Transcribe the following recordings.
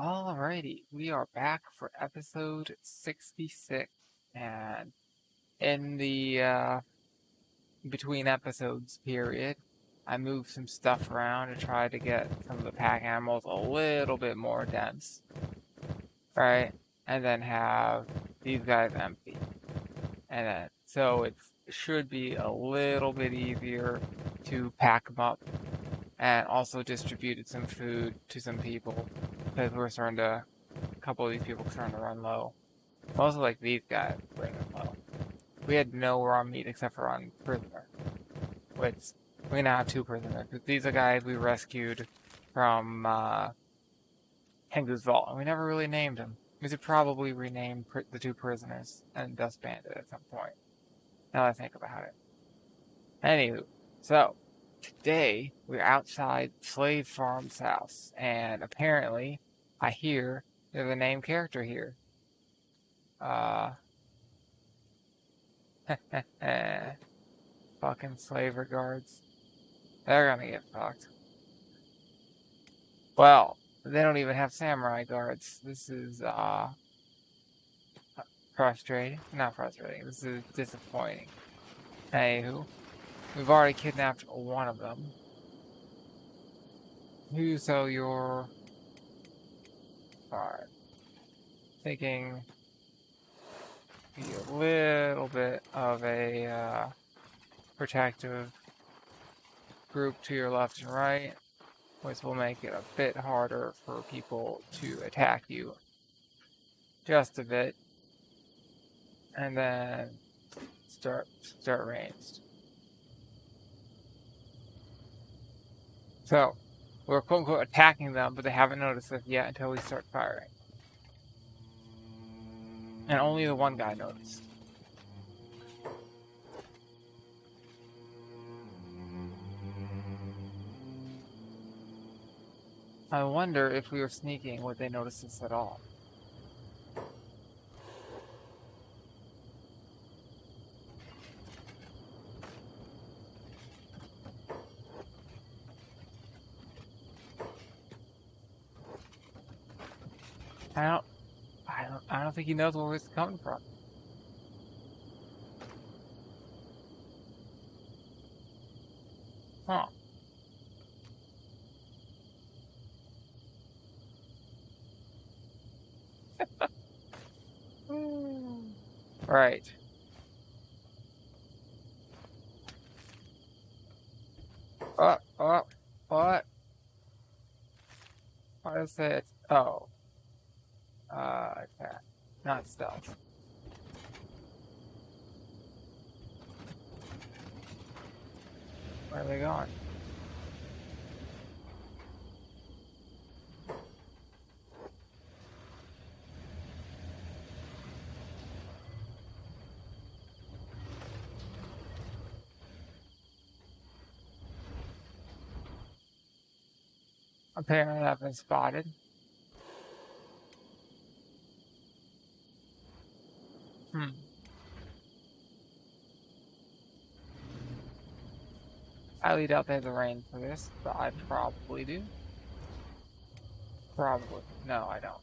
Alrighty, we are back for episode 66, and in the between episodes period, I moved some stuff around to try to get some of the pack animals a little bit more dense, right? And then have these guys empty. And then, so it should be a little bit easier to pack them up, and also distributed some food to some people, because a couple of these people are starting to run low. Mostly like these guys running low. We had no raw meat except for on prisoner, which we now have 2 prisoners. These are guys we rescued from Tengu's vault, and we never really named them. We should probably rename the 2 prisoners and Dust Bandit at some point. Now that I think about it. Anywho, so today we're outside Slave Farm's house, and apparently I hear there's a named character here. Fucking slaver guards. They're gonna get fucked. Well, they don't even have samurai guards. This is, frustrating. Not frustrating. This is disappointing. Anywho, we've already kidnapped one of them. So you're... Alright. Thinking... Be a little bit of a, protective group to your left and right, which will make it a bit harder for people to attack you. Just a bit. And then start ranged. So, we're quote unquote attacking them, but they haven't noticed us yet until we start firing. And only the one guy noticed. I wonder if we were sneaking, would they notice us at all? I don't think he knows where it's coming from. Huh. Right. What? What is it? Oh. Attack. Not stealth. Where are they going? Apparently I've been spotted. I highly doubt they have the range for this, but I probably do. Probably. No, I don't.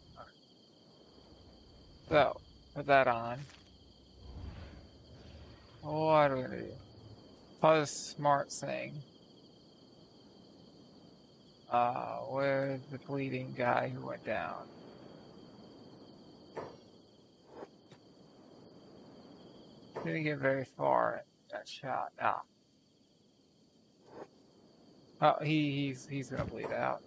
So, put that on. What are we gonna do? Probably a smart thing. Where's the bleeding guy who went down? Didn't get very far in that shot. Ah. Oh, he's gonna bleed out.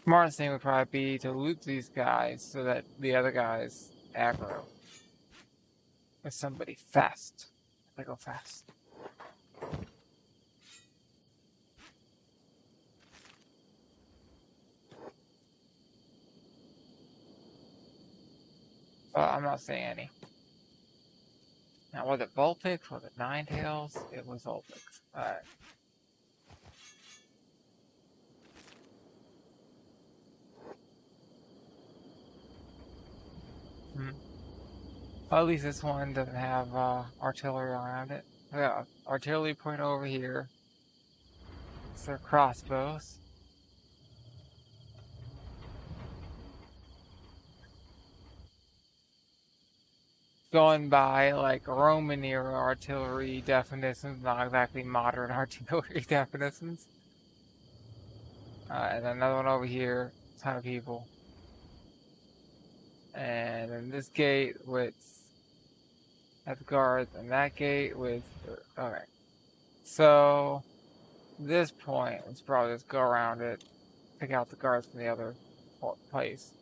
Smartest thing would probably be to loot these guys so that the other guys aggro. With somebody fast. They go fast. I'm not saying any. Now, was it Vulpix? Was it Ninetales? It was Vulpix. Alright. Well, at least this one doesn't have artillery around it. Yeah, artillery point over here. It's their crossbows. going by like Roman era artillery definitions, not exactly modern artillery definitions. And another one over here, ton of people. And then this gate with the guards, and that gate with. Okay. So, this point, let's probably just go around it, pick out the guards from the other place.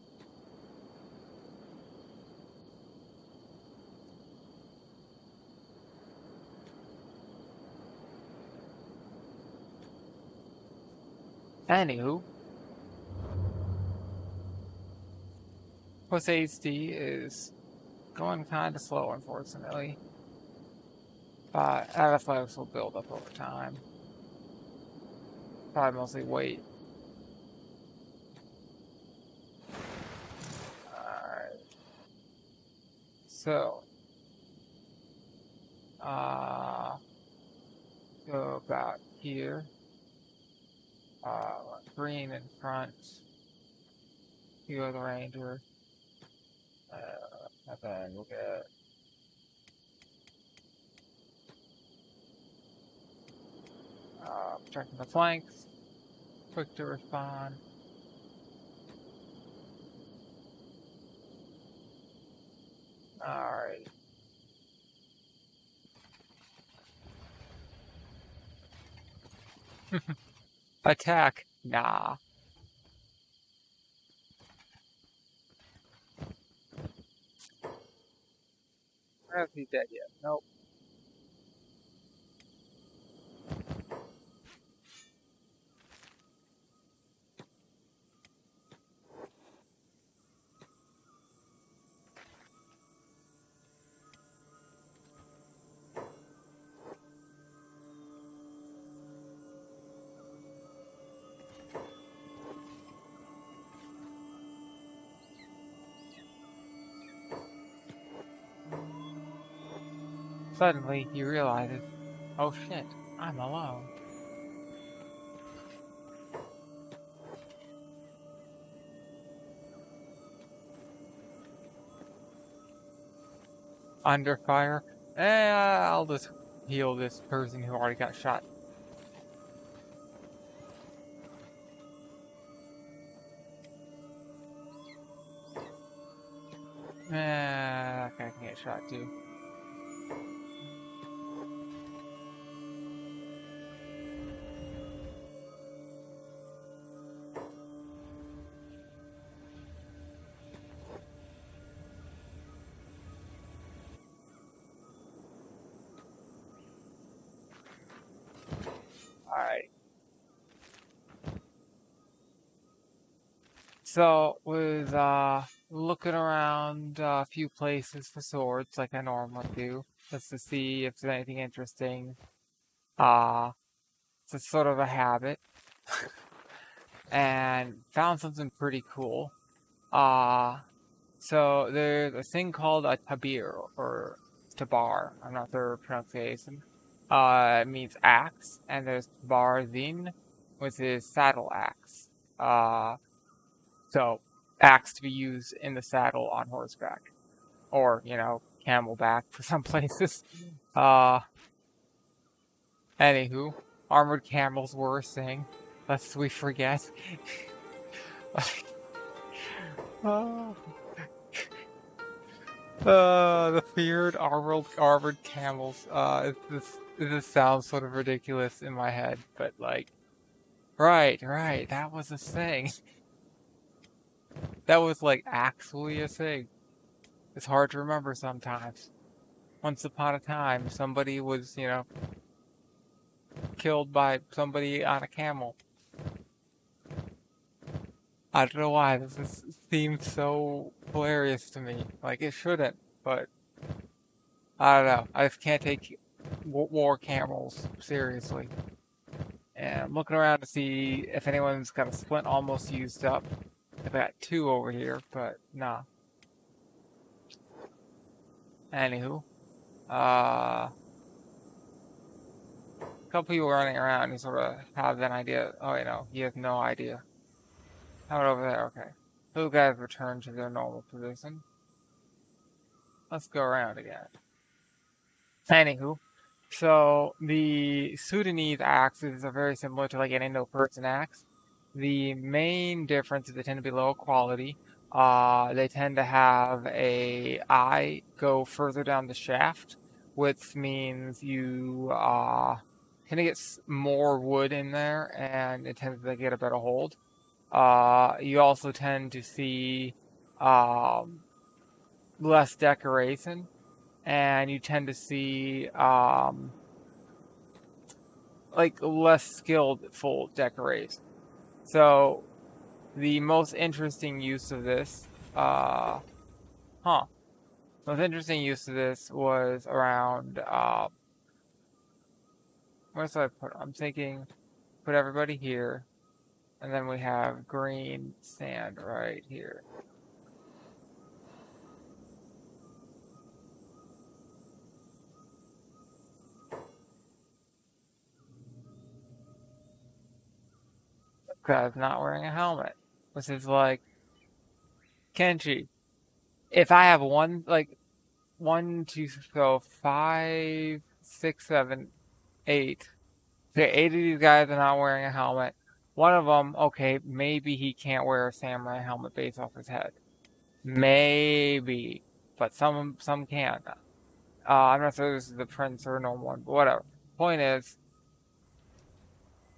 Anywho, plus HD is going kind of slow, unfortunately. But athletics will build up over time. Probably mostly weight. Alright. So, go about here. Green in front. You go the ranger. And then we'll get protecting the flanks. Quick to respond. Alright. Attack. Nah. I don't think he's dead yet. Nope. Suddenly, he realizes, oh shit, I'm alone. Under fire? I'll just heal this person who already got shot. That guy can get shot too. Alright. So, with looking around a few places for swords, like I normally do, just to see if there's anything interesting. It's sort of a habit. And found something pretty cool. So there's a thing called a tabir, or tabar, I'm not sure pronunciation. It means axe, and there's tabar zin, which is saddle axe. So axe to be used in the saddle on horseback. Or, camelback for some places. Anywho, armored camels were a thing, lest we forget. Oh. The feared armored camels. This sounds sort of ridiculous in my head, but like, right, that was a thing. That was like actually a thing. It's hard to remember sometimes. Once upon a time, somebody was, killed by somebody on a camel. I don't know why this seems so hilarious to me. Like, it shouldn't, but I don't know. I just can't take war camels seriously. And I'm looking around to see if anyone's got a splint almost used up. I've got 2 over here, but nah. Anywho, a couple people running around who sort of have an idea. Oh, he has no idea. How about over there? Okay. Those guys return to their normal position. let's go around again. Anywho, so the Sudanese axes are very similar to like an Indo-Persian axe. The main difference is they tend to be low quality. They tend to have a eye go further down the shaft, which means you tend to get more wood in there, and it tends to get a better hold. You also tend to see less decoration, and you tend to see like less skillful decoration. So the most interesting use of this, most interesting use of this was around, where should I put? I'm thinking, put everybody here, and then we have green sand right here. Because not wearing a helmet, which is like, Kenshi, if I have one, like, 1, 2, so 5, 6, 7, 8. Okay, 8 of these guys are not wearing a helmet. One of them, okay, maybe he can't wear a samurai helmet based off his head. Maybe, but some can. I'm not sure this is the prince or no one, but whatever. Point is,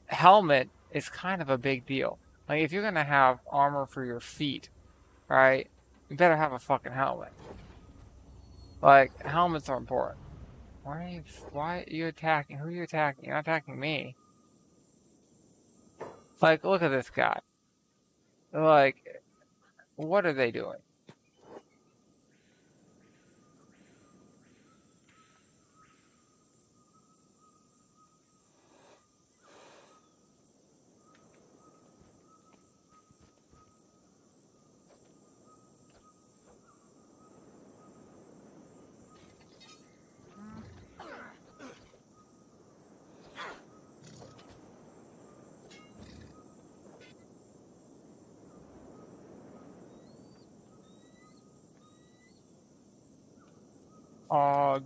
helmet is kind of a big deal. Like, if you're gonna have armor for your feet, right, you better have a fucking helmet. Like, helmets are important. Why are you attacking? Who are you attacking? You're not attacking me. Like, look at this guy. Like, what are they doing?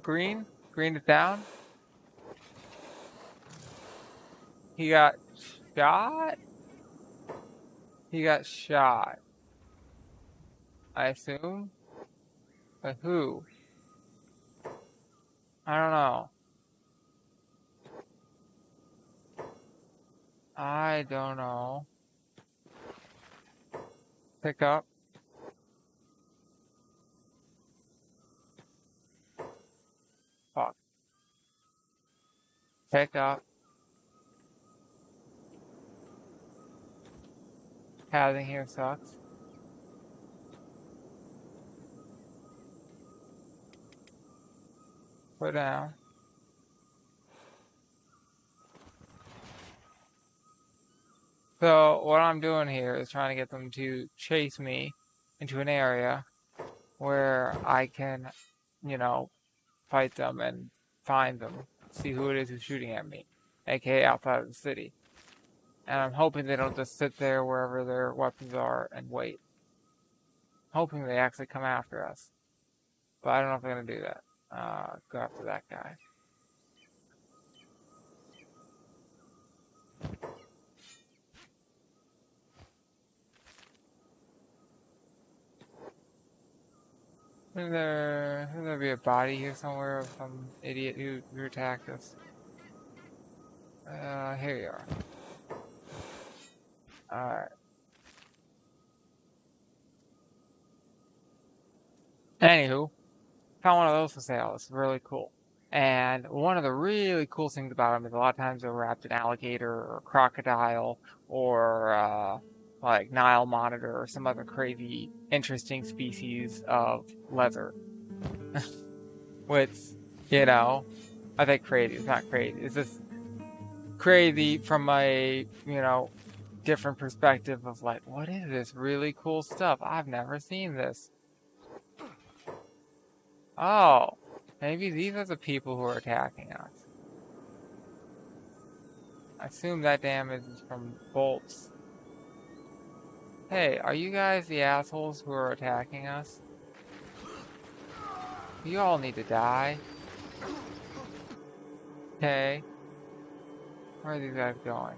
Green? Green is down? He got shot? He got shot. I assume? But who? I don't know. I don't know. Pick up. Fuck. Pick up. Having here sucks. Put down. So, what I'm doing here is trying to get them to chase me into an area where I can, you know, fight them and find them, see who it is who's shooting at me, aka outside of the city. And I'm hoping they don't just sit there wherever their weapons are and wait. Hoping they actually come after us. But I don't know if they're going to do that. Go after that guy. Shouldn't there be a body here somewhere of some idiot who attacked us? Here you are. Alright. Anywho, found one of those for sale. It's really cool. And one of the really cool things about them is a lot of times they're wrapped in alligator or crocodile or like Nile monitor or some other crazy, interesting species of leather. Which, you know, I think crazy. It's not crazy. It's just crazy from a, different perspective of like, what is this really cool stuff? I've never seen this. Oh, maybe these are the people who are attacking us. I assume that damage is from bolts. Hey, are you guys the assholes who are attacking us? You all need to die. Okay. Where are these guys going?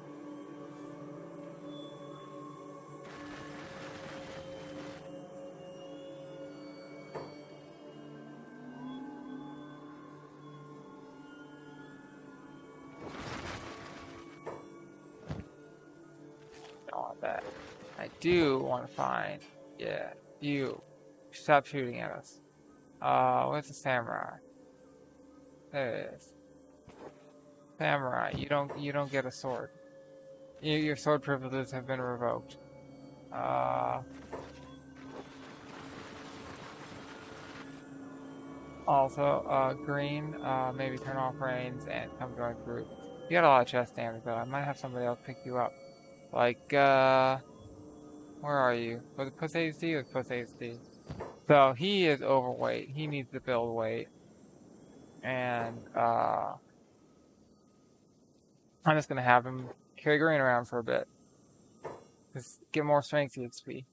Don't want that. I do want to find. Yeah, you. Stop shooting at us. Where's the samurai? There it is. Samurai, you don't get a sword. Your sword privileges have been revoked. Also, green, maybe turn off reins and come join the group. You got a lot of chest damage though. I might have somebody else pick you up. Like, where are you? Was it Puss HD or Puss HD? So he is overweight. He needs to build weight. And, I'm just gonna have him carry green around for a bit. Just get more strength EXP.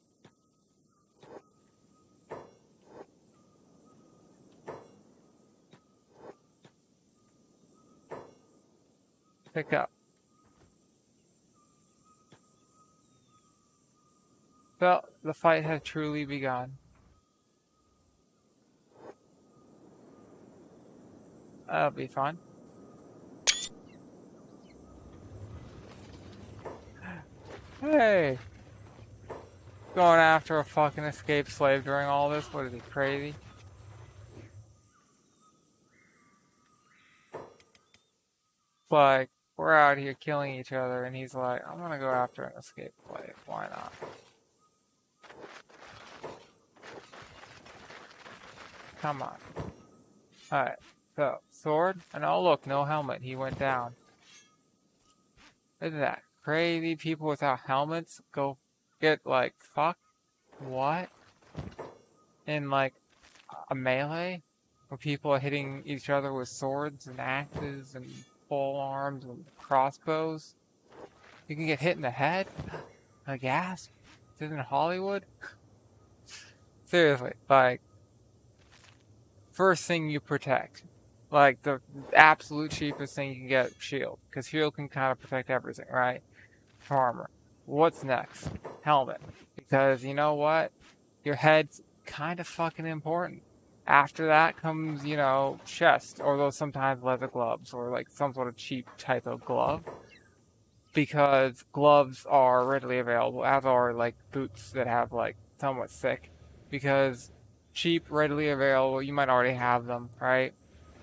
Pick up. So, the fight has truly begun. That'll be fun. Hey! Going after a fucking escaped slave during all this? What is he, crazy? Like, we're out here killing each other, and he's like, I'm gonna go after an escaped slave. Why not? Come on. Alright, so, sword, and oh look, no helmet. He went down. Look at that. Crazy people without helmets go get, like, fuck? What? In, like, a melee? Where people are hitting each other with swords and axes and pole arms and crossbows? You can get hit in the head? A gasp? This isn't Hollywood? Seriously, like, first thing you protect. Like, the absolute cheapest thing you can get, shield. Because shield can kind of protect everything, right? For armor. What's next? Helmet. Because, you know what? Your head's kind of fucking important. After that comes, you know, chest. Or those sometimes leather gloves. Or, like, some sort of cheap type of glove. Because gloves are readily available. As are, like, boots that have, like, somewhat thick. Because cheap, readily available, you might already have them, right?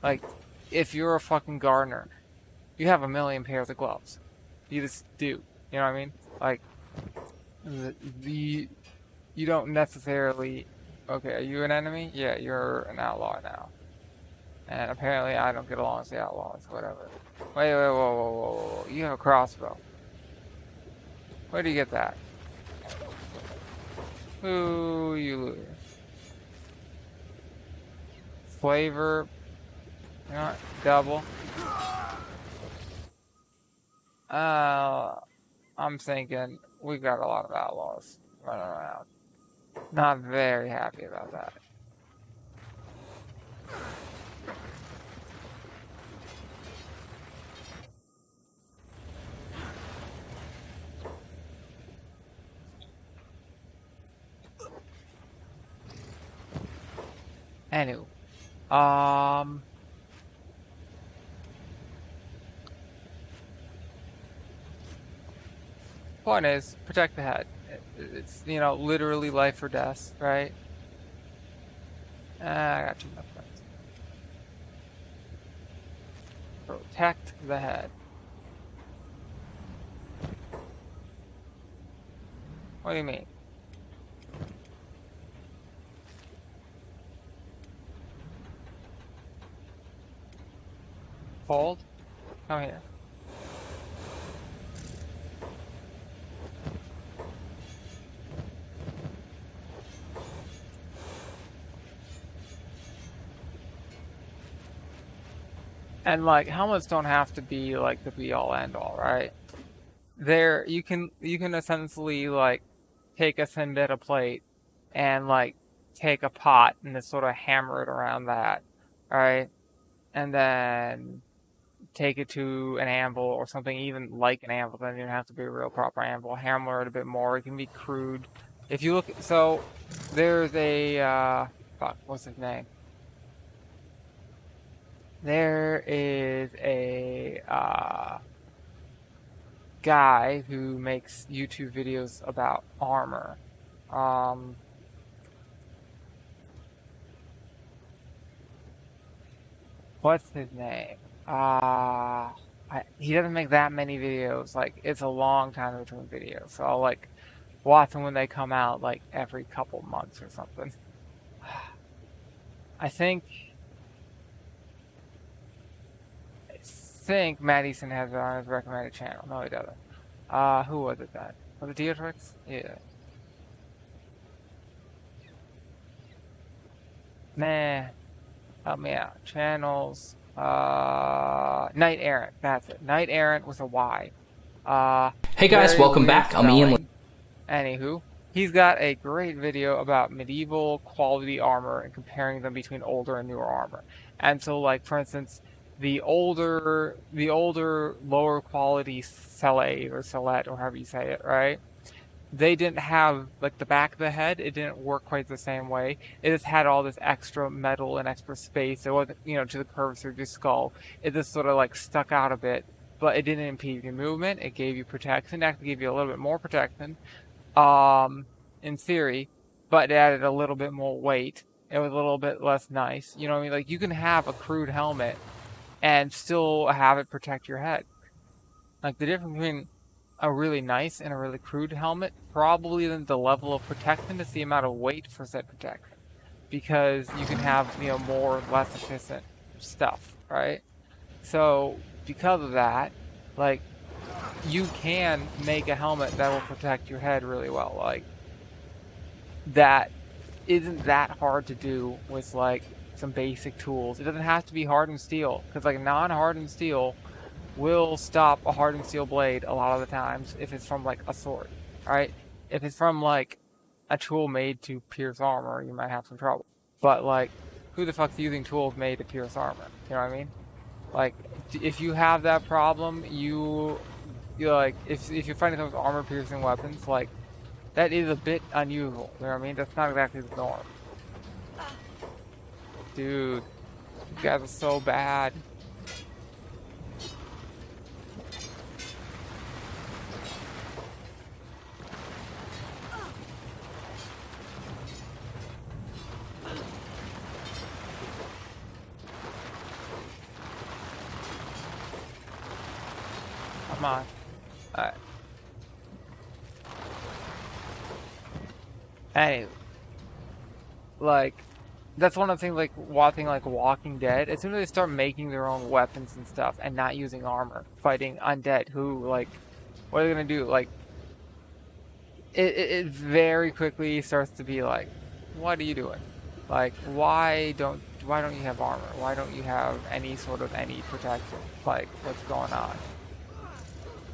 Like, if you're a fucking gardener, you have a million pairs of gloves. You just do. You know what I mean? Like, you don't necessarily. Okay, are you an enemy? Yeah, you're an outlaw now. And apparently I don't get along with the outlaws, whatever. Wait, whoa, whoa, whoa, whoa, whoa. You have a crossbow. Where do you get that? Ooh, you loser. Flavor. You know what? Double. I'm thinking we got a lot of outlaws running around. Not very happy about that. Anyway, point is, protect the head. It's, you know, literally life or death, right? I got too much friends. Protect the head. What do you mean? Hold? Come here. And like helmets don't have to be like the be all end all, right? There you can essentially like take a thin bit of plate and like take a pot and just sort of hammer it around that right? And then take it to an anvil or something even like an anvil. Doesn't even have to be a real proper anvil. Hammer it a bit more. It can be crude. If you look, so there's a fuck, what's his name? There is a guy who makes YouTube videos about armor. What's his name? He doesn't make that many videos. Like, it's a long time between videos. So I'll, like, watch them when they come out, like, every couple months or something. I think Madison has it on his recommended channel. No, he doesn't. Who was it then? Was it Dietrich? Yeah. Nah. Help me out. Channels. Knight Errant. That's it. Knight Errant with a Y. Hey guys, welcome back. I'm Ian. Anywho, he's got a great video about medieval quality armor and comparing them between older and newer armor. And so, like, for instance, the older, lower quality Sellet or Selette, or however you say it, right? They didn't have, like, the back of the head, it didn't work quite the same way. It just had all this extra metal and extra space. It wasn't, to the curvature of your skull. It just sort of, like, stuck out a bit, but it didn't impede your movement. It gave you protection. It actually gave you a little bit more protection, in theory, but it added a little bit more weight. It was a little bit less nice. You know what I mean? Like, you can have a crude helmet and still have it protect your head. Like, the difference between a really nice and a really crude helmet, probably the level of protection is the amount of weight for said protection. Because you can have, more or less efficient stuff, right? So, because of that, like, you can make a helmet that will protect your head really well. Like, that isn't that hard to do with, like, some basic tools. It doesn't have to be hardened steel, because, like, non-hardened steel will stop a hardened steel blade a lot of the times if it's from, like, a sword, right? If it's from, like, a tool made to pierce armor, you might have some trouble. But, like, who the fuck's using tools made to pierce armor? You know what I mean? Like, if you have that problem, you're like, if you're fighting with armor-piercing weapons, like, that is a bit unusual. You know what I mean? That's not exactly the norm. Dude, you guys are so bad. Come on. Alright. Anyway, like, that's one of the things, like, watching, like, Walking Dead. As soon as they start making their own weapons and stuff and not using armor, fighting undead who, like, what are they gonna do? Like, it very quickly starts to be like, what are you doing? Like, why don't you have armor? Why don't you have any protection? Like, what's going on?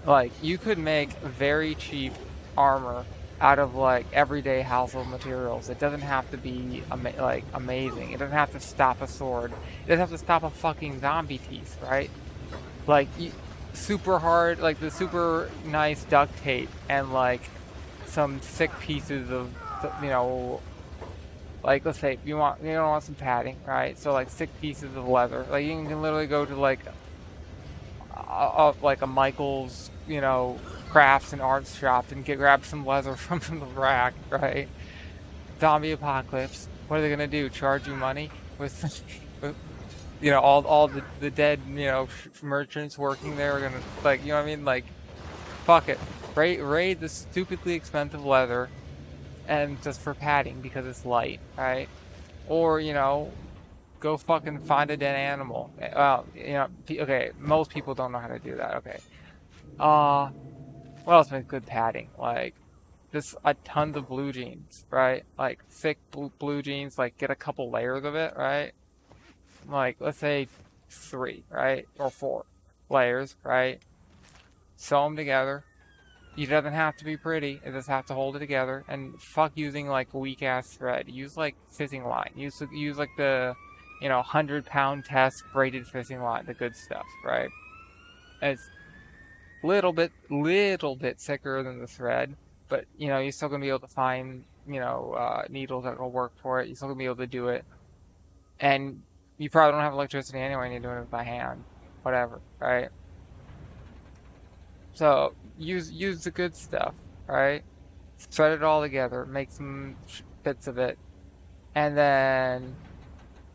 Like, you could make very cheap armor out of, like, everyday household materials. It doesn't have to be amazing. It doesn't have to stop a sword. It doesn't have to stop a fucking zombie teeth, right? Like, super hard, like the super nice duct tape and, like, some thick pieces of, like, let's say you don't want some padding, right? So, like, thick pieces of leather. Like, you can literally go to, like, a Michael's, crafts and arts shop and grab some leather from the rack, right? Zombie apocalypse. What are they gonna do? Charge you money with, all the dead, merchants working there are gonna, like, you know what I mean? Like, fuck it. Raid the stupidly expensive leather, and just for padding because it's light, right? Or, go fucking find a dead animal. Well, okay, most people don't know how to do that, okay. What else makes good padding? Like, just a tons of blue jeans, right? Like, thick blue jeans, like, get a couple layers of it, right? Like, let's say 3, right? Or 4 layers, right? Sew them together. It doesn't have to be pretty. It just have to hold it together. And fuck using, like, weak-ass thread. Use, like, fishing line. Use like, the you know, 100-pound test, braided fishing line, the good stuff, right? It's little bit thicker than the thread, but you know, you're still gonna be able to find, you know, needles that will work for it. You're still gonna be able to do it, and you probably don't have electricity anyway, and you're doing it by hand, whatever, right? So use the good stuff, right? Thread it all together, make some bits of it, and then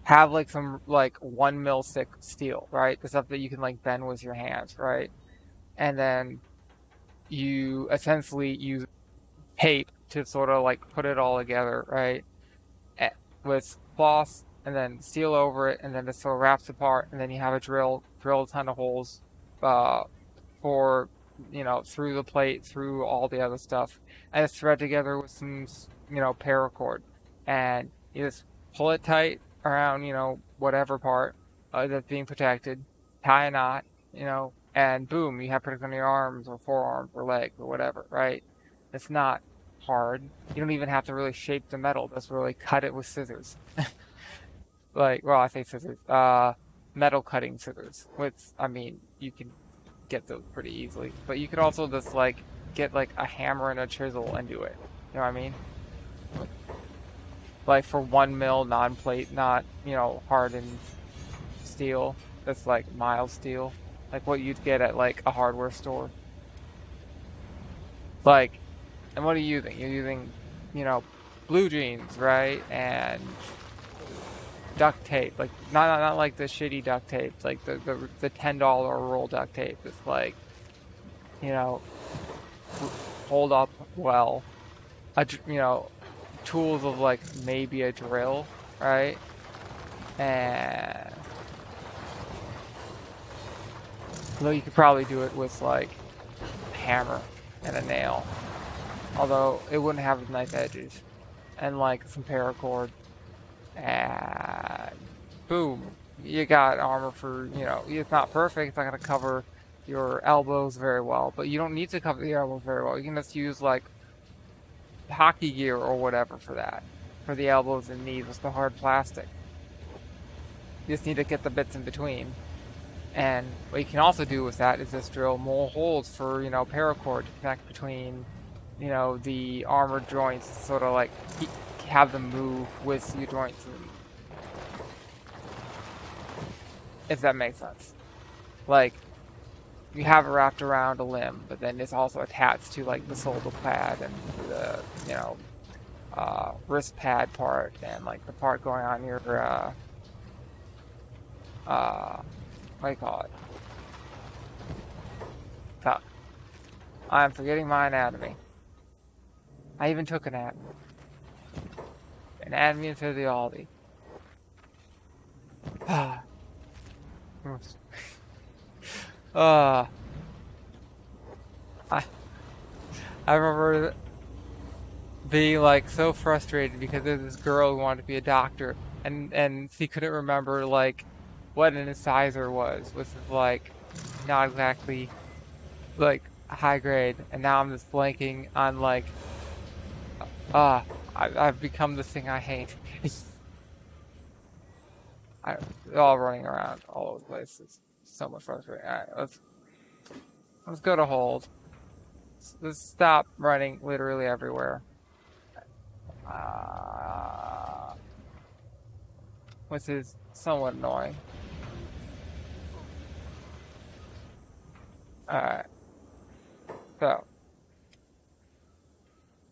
have like some like 1 mil thick steel, right? The stuff that you can like bend with your hands, right? And then you essentially use tape to sort of like put it all together, right? With cloth and then steel over it, and then it sort of wraps apart, and then you have a drill a ton of holes for, you know, through the plate, through all the other stuff, and it's thread together with some, you know, paracord, and you just pull it tight around, you know, whatever part that's being protected, tie a knot, you know, and boom, you have protection on your arms or forearms or legs or whatever, right? It's not hard. You don't even have to really shape the metal. Just really cut it with scissors. Like, well, I say scissors. Metal cutting scissors. Which, I mean, you can get those pretty easily. But you could also just, like, get, like, a hammer and a chisel and do it. You know what I mean? Like, for 1 mil non-plate, not, you know, hardened steel. That's, like, mild steel. Like what you'd get at, like, a hardware store. Like, and what are you using? You're using, you know, blue jeans, right? And duct tape, like not like the shitty duct tape, like the $10 roll duct tape. It's like, you know, hold up well. You know, tools of like maybe a drill, right? And though you could probably do it with like a hammer and a nail, although it wouldn't have nice edges, and like some paracord. And boom, you got armor for, you know, it's not perfect, it's not going to cover your elbows very well, but you don't need to cover the elbows very well. You can just use like hockey gear or whatever for that, for the elbows and knees with the hard plastic. You just need to get the bits in between. And what you can also do with that is just drill more holes for, you know, paracord to connect between, you know, the armored joints, sort of like have them move with your joints, if that makes sense. Like, you have it wrapped around a limb, but then it's also attached to like the shoulder pad and the, you know, wrist pad part, and like the part going on your what do you call it? Fuck. I'm forgetting my anatomy. I even took an anatomy and physiology. I remember being like so frustrated because there's this girl who wanted to be a doctor, and she couldn't remember like what an incisor was, which is like not exactly like high grade, and now I'm just blanking on like I've become the thing I hate. All running around all over the place. It's so much frustrating. All right, let's go to hold. Let's stop running literally everywhere. Which is somewhat annoying. Alright. So.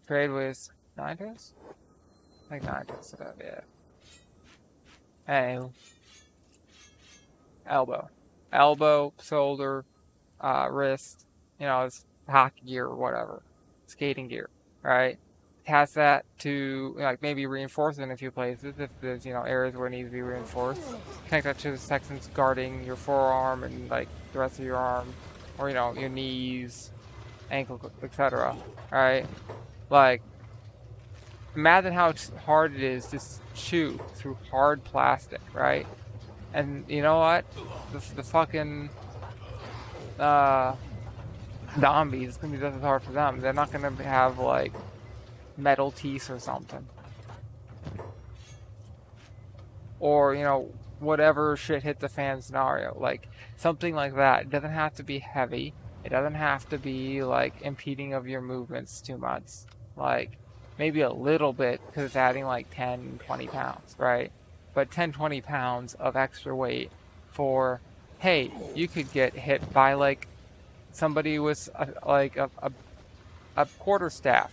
Trade with 9 toes? Like 9 toes, yeah. Anywho. Elbow, shoulder, wrist, you know, it's hockey gear or whatever. Skating gear, right? Attach that to, like, maybe reinforce it in a few places if there's, you know, areas where it needs to be reinforced. Connect that to the sections guarding your forearm and, like, the rest of your arm, or, you know, your knees, ankle, etc. Right? Like, imagine how hard it is to chew through hard plastic, right? And you know what? The fucking zombies, it's gonna be just as hard for them. They're not gonna have like metal teeth or something. or whatever shit hit the fan scenario, like something like that. It doesn't have to be heavy. It doesn't have to be like impeding of your movements too much. Like maybe a little bit because it's adding like 10, 20 pounds, right? But 10, 20 pounds of extra weight for, hey, you could get hit by like somebody with a quarterstaff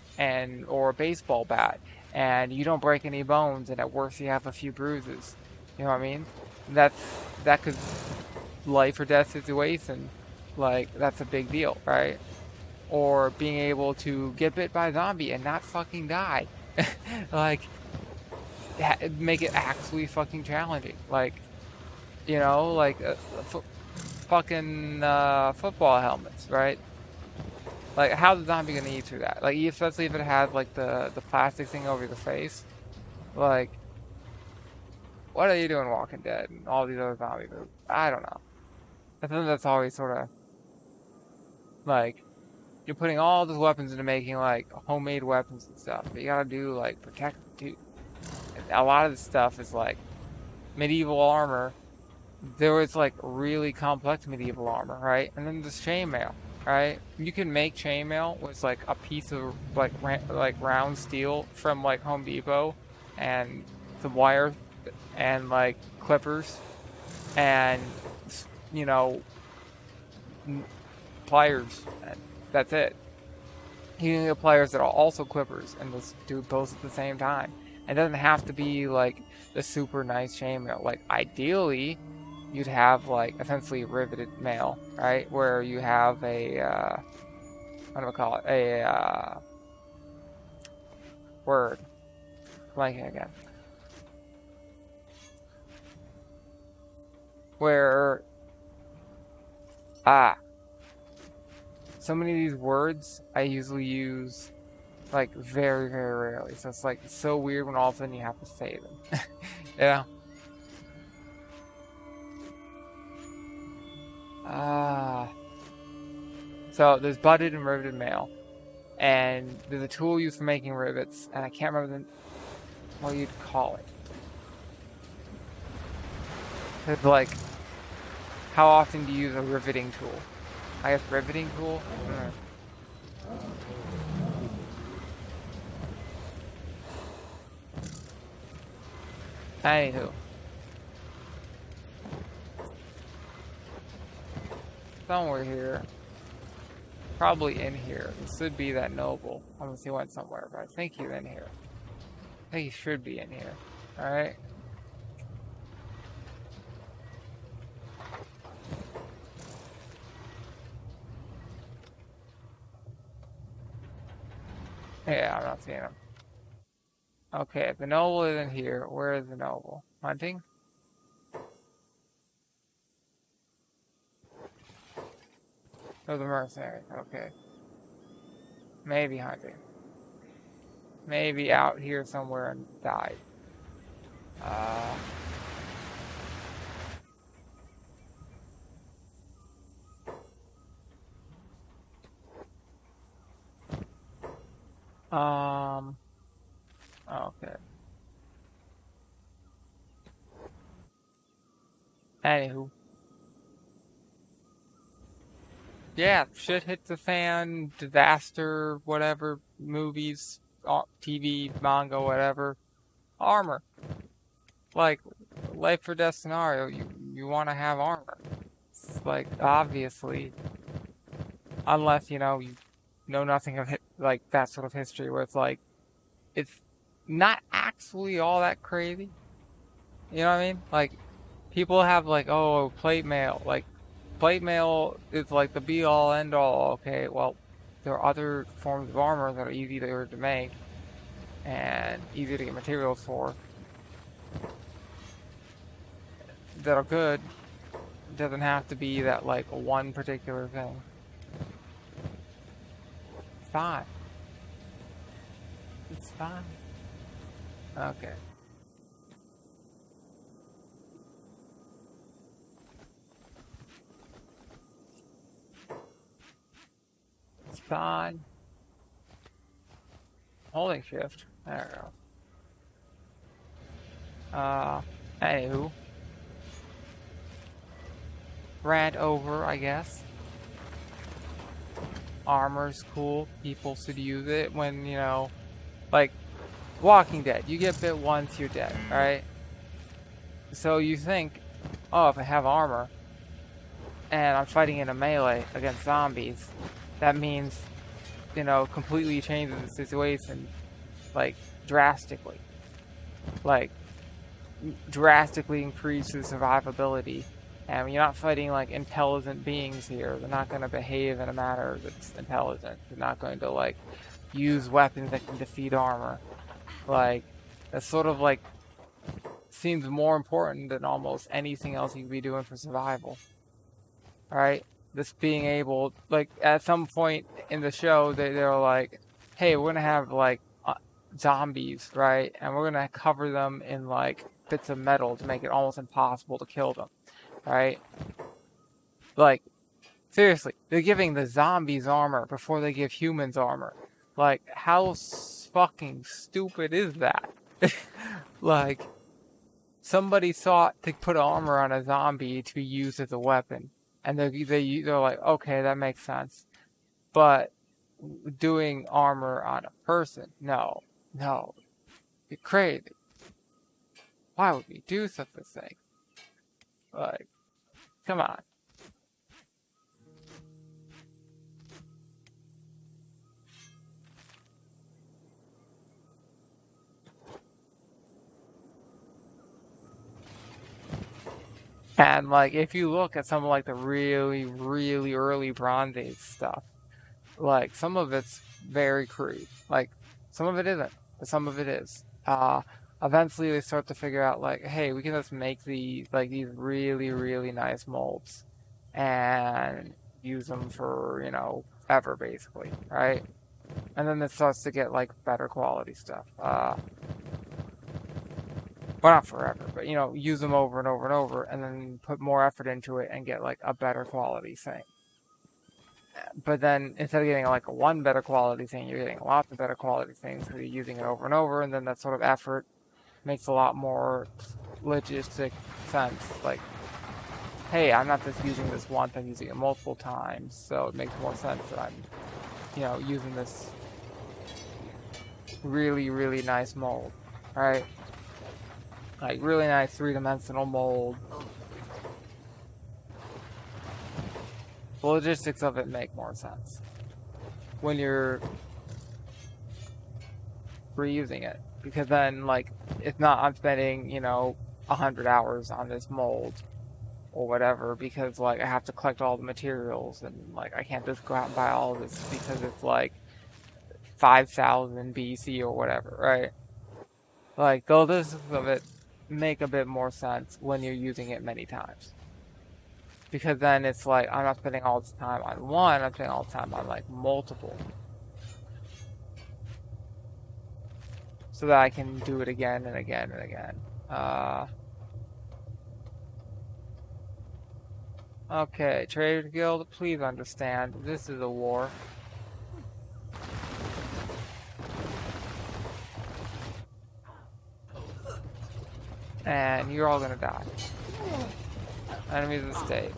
or a baseball bat, and you don't break any bones, and at worst you have a few bruises. You know what I mean? That could life or death situation. Like that's a big deal, right? Or being able to get bit by a zombie and not fucking die. Like make it actually fucking challenging. Like like fucking football helmets, right? Like, how's the zombie gonna eat through that? Like, especially if it has like the plastic thing over the face. Like, what are you doing, Walking Dead, and all these other zombie movies? I don't know. I think that's always sort of like you're putting all these weapons into making like homemade weapons and stuff, but you gotta do like protect too. And a lot of the stuff is like medieval armor. There was like really complex medieval armor, right? And then there's chainmail, right? You can make chainmail with like a piece of like round steel from like Home Depot, and some wire and like clippers and you know pliers, and that's it. You can get pliers that are also clippers and just do both at the same time. It doesn't have to be like the super nice chainmail. Like ideally, you'd have like essentially riveted mail, right? Where you have a what do I call it? A word, blanking again. Where so many of these words I usually use like very, very rarely. So it's like so weird when all of a sudden you have to say them. Yeah. So there's butted and riveted mail, and there's a tool used for making rivets, and I can't remember what you'd call it. It's like, how often do you use a riveting tool? I guess riveting tool? Anywho. Somewhere here. Probably in here. This should be that noble. Unless he went somewhere, but I think he's in here. I think he should be in here. Alright? Yeah, I'm not seeing him. Okay, if the noble isn't here, where is the noble? Hunting? Oh, the mercenary. Okay. Maybe hunting. Maybe out here somewhere and died. Okay. Anywho. Yeah, shit hits the fan, disaster, whatever, movies, TV, manga, whatever. Armor. Like, life or death scenario, you want to have armor. It's like, obviously, unless, you know nothing of like that sort of history where it's like, it's not actually all that crazy. You know what I mean? Like, people have like, oh, plate mail. Like, plate mail is like the be all end all. Okay, well, there are other forms of armor that are easier to make and easier to get materials for that are good. It doesn't have to be that like one particular thing. It's fine. It's fine. Okay. It's fine. Holding shift. There we go. Anywho, rant over, I guess. Armor's cool. People should use it when, you know, like Walking Dead. You get bit once, you're dead, right? So you think, oh, if I have armor and I'm fighting in a melee against zombies, that means, you know, completely changes the situation, like, drastically. Like, drastically increases survivability. And when you're not fighting, like, intelligent beings here, they're not going to behave in a manner that's intelligent. They're not going to, like, use weapons that can defeat armor. Like, that's sort of, like, seems more important than almost anything else you could be doing for survival. Right? This being able, like, at some point in the show, they're like, hey, we're going to have, like, zombies, right? And we're going to cover them in, like, bits of metal to make it almost impossible to kill them, right? Like, seriously, they're giving the zombies armor before they give humans armor. Like, how fucking stupid is that? Like, somebody sought to put armor on a zombie to use as a weapon, and they're like, okay, that makes sense. But doing armor on a person, no, you're crazy. Why would we do such a thing? Like, come on. And like, if you look at some of like the really, really early Bronze Age stuff, like some of it's very crude. Like some of it isn't, but some of it is. Eventually they start to figure out like, hey, we can just make these really, really nice molds and use them for, you know, ever basically, right? And then it starts to get like better quality stuff. Well, not forever, but you know, use them over and over and over, and then put more effort into it and get like a better quality thing. But then instead of getting like one better quality thing, you're getting lots of better quality things because you're using it over and over, and then that sort of effort makes a lot more logistic sense. Like, hey, I'm not just using this once, I'm using it multiple times, so it makes more sense that I'm, you know, using this really, really nice mold, right? Like, really nice three-dimensional mold. The logistics of it make more sense when you're reusing it. Because then, like, it's not, I'm spending, you know, 100 hours on this mold or whatever because, like, I have to collect all the materials and, like, I can't just go out and buy all of this because it's, like, 5,000 BC or whatever, right? Like, the logistics of it make a bit more sense when you're using it many times. Because then it's like, I'm not spending all this time on one, I'm spending all the time on like multiple. So that I can do it again and again and again. Okay, Trader Guild, please understand, this is a war. And you're all gonna die. Enemies of the state.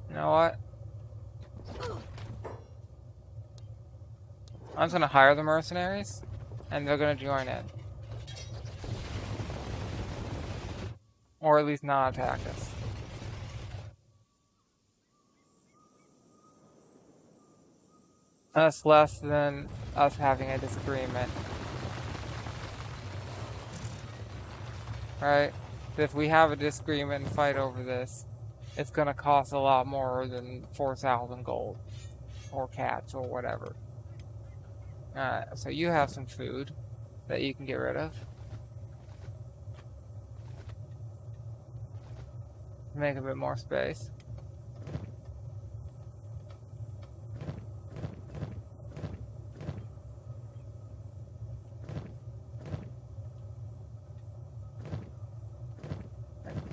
You know what? I'm just gonna hire the mercenaries, and they're gonna join in. Or at least not attack us. That's less than us having a disagreement. Right? If we have a disagreement and fight over this, it's gonna cost a lot more than 4,000 gold. Or cats, or whatever. So you have some food that you can get rid of. Make a bit more space.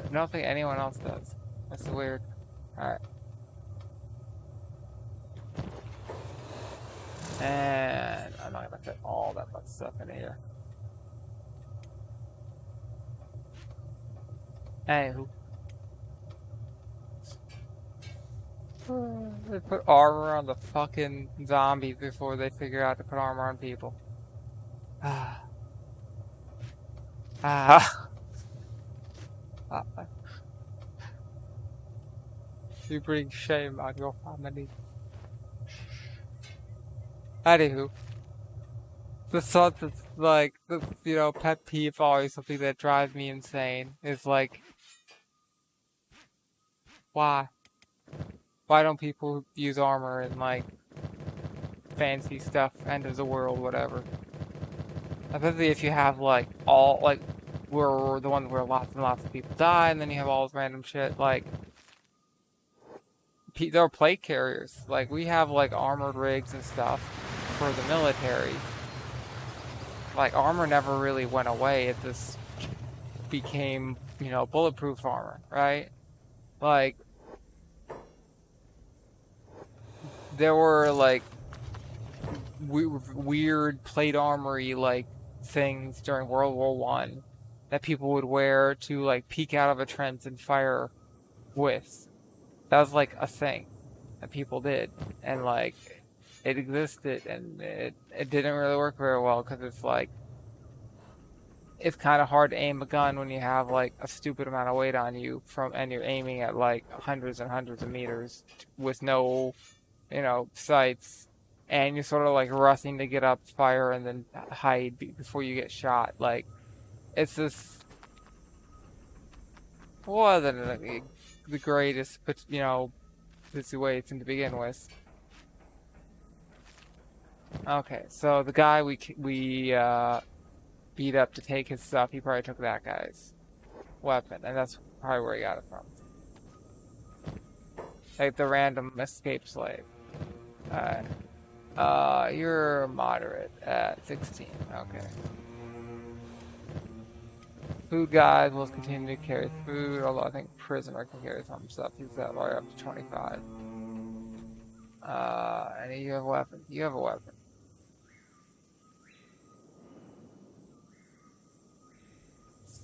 I don't think anyone else does. That's weird. Alright. And I'm not gonna fit all that much stuff in here. Anywho. They put armor on the fucking zombies before they figure out to put armor on people. Ah. Ah. You bring shame on your family. Anywho. The thought that's like, the, pet peeve, always something that drives me insane, is like, why? Why don't people use armor in, like, fancy stuff, end of the world, whatever? Especially if you have, like, we're the ones where lots and lots of people die, and then you have all this random shit, like, there are plate carriers. Like, we have, like, armored rigs and stuff for the military. Like, armor never really went away. It just became, bulletproof armor, right? Like, there were, like, weird plate armory, like, things during World War One that people would wear to, like, peek out of a trench and fire with. That was, like, a thing that people did. And, like, it existed, and it didn't really work very well, because it's, like, it's kind of hard to aim a gun when you have, like, a stupid amount of weight on you and you're aiming at, like, hundreds and hundreds of meters with no, sights, and you're sort of, like, rushing to get up, fire, and then hide before you get shot. Like, it's just wasn't the greatest, situation to begin with. Okay, so the guy we beat up to take his stuff, he probably took that guy's weapon, and that's probably where he got it from. Like the random escape slave. Alright. You're moderate at 16. Okay. Food guys will continue to carry food, although I think prisoner can carry some stuff. He's that right up to 25. And you have a weapon. You have a weapon.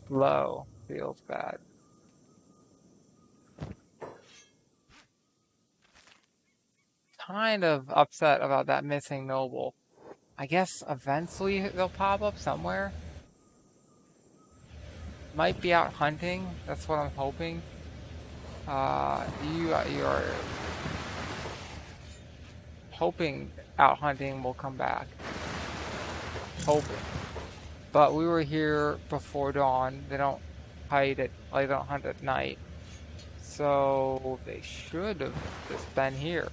Slow. Feels bad. Kind of upset about that missing noble. I guess eventually they'll pop up somewhere. Might be out hunting. That's what I'm hoping. You are hoping out hunting will come back. Hoping. But we were here before dawn. They don't hide it. They don't hunt at night. So they should have just been here.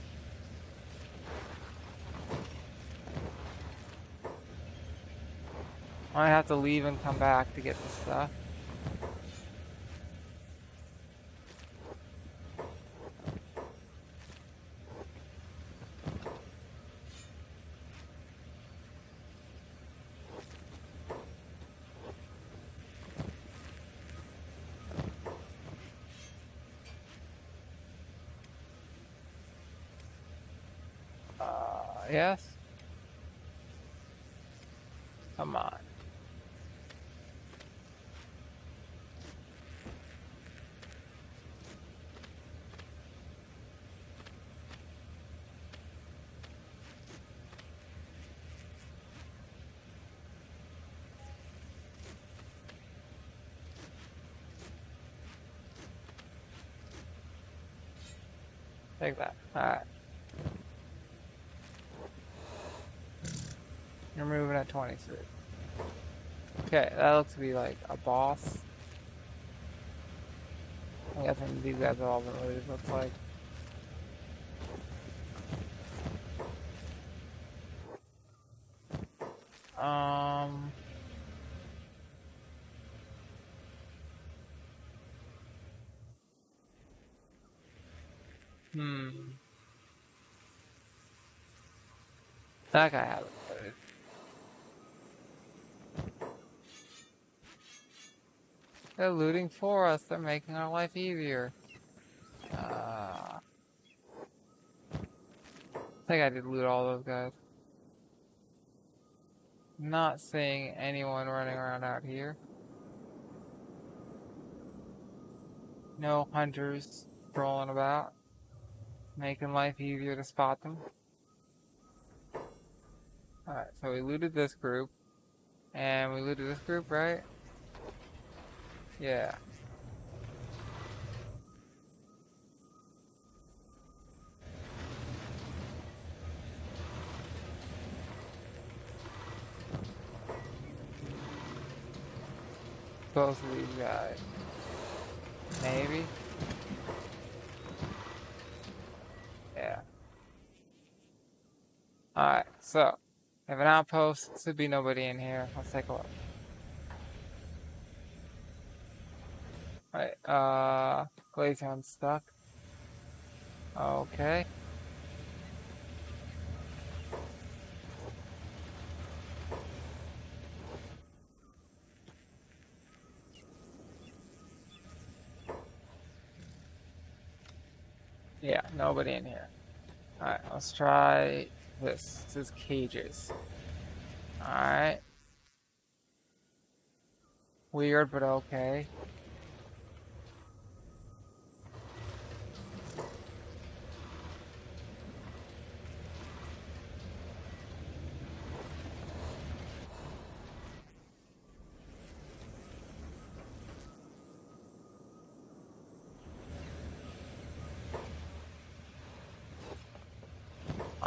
I have to leave and come back to get the stuff. Yes? Come on. Take that. Alright. You're moving at 23. Okay, that looks to be like a boss. I'm guessing these guys are all the really looks like. Um. That guy has it. They're looting for us. They're making our life easier. I think I did loot all those guys. Not seeing anyone running around out here. No hunters rolling about, making life easier to spot them. Alright, so we looted this group. And we looted this group, right? Yeah. Both of these guys. Maybe? Yeah. Alright, so. We have an outpost. Should be nobody in here. Let's take a look. Alright, Glaceon's stuck. Okay. Yeah, nobody in here. Alright, let's try this. This is cages. Alright. Weird, but okay.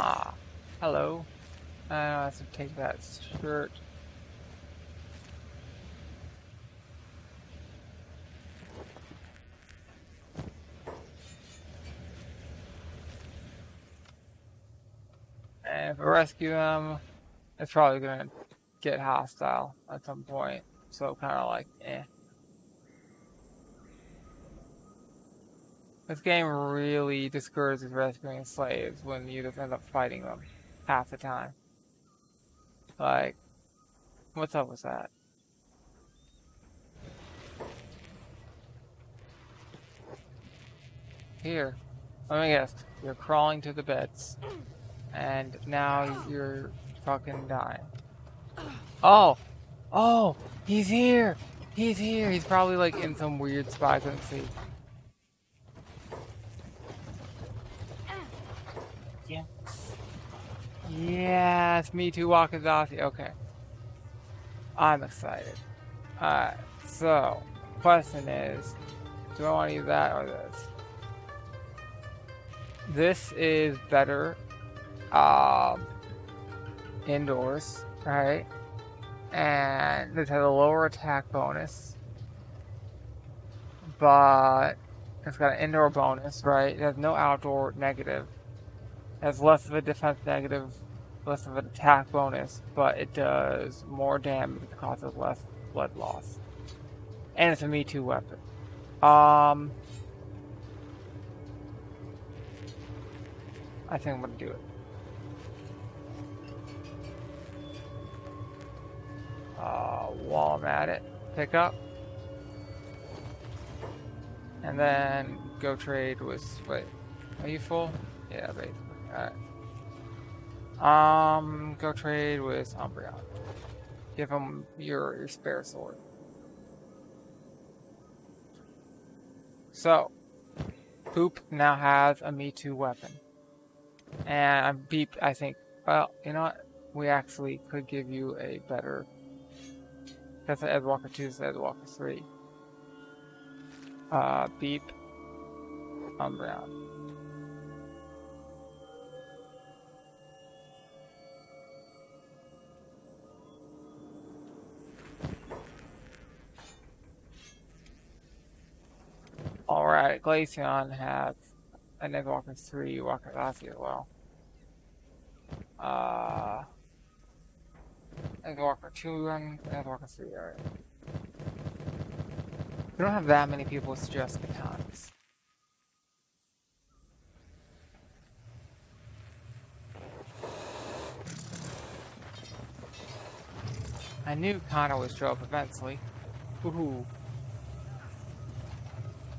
Ah, hello. I have to take that shirt. And if I rescue them, it's probably gonna get hostile at some point. So kind of like, eh. This game really discourages rescuing slaves when you just end up fighting them half the time. Like, what's up with that? Here, let me guess. You're crawling to the beds. And now you're fucking dying. Oh! Oh! He's here! He's here! He's probably like in some weird spot I couldn't see. Yeah. Yes! Me too, wakizashi. Okay. I'm excited. Alright, so, question is, do I want to use that or this? This is better indoors, right? And this has a lower attack bonus, but it's got an indoor bonus, right? It has no outdoor negative. It has less of a defense negative, less of an attack bonus, but it does more damage. It causes less blood loss. And it's a meitou weapon. I think I'm gonna do it. While I'm at it, pick up. And then go trade with, wait, are you full? Yeah, basically. Alright. Go trade with Umbreon. Give him your spare sword. So, Poop now has a meitou weapon. And Beep, I think, well, you know what? We actually could give you a better. That's an Edgewalker 2, that's an Edgewalker 3. Beep, Umbreon. Alright, Glaceon has an Edgewalker 3, wakizashi as well. Edgewalker 2 and Edgewalker 3, alright. We don't have that many people with just katanas. I knew Kana would show up eventually. Woohoo.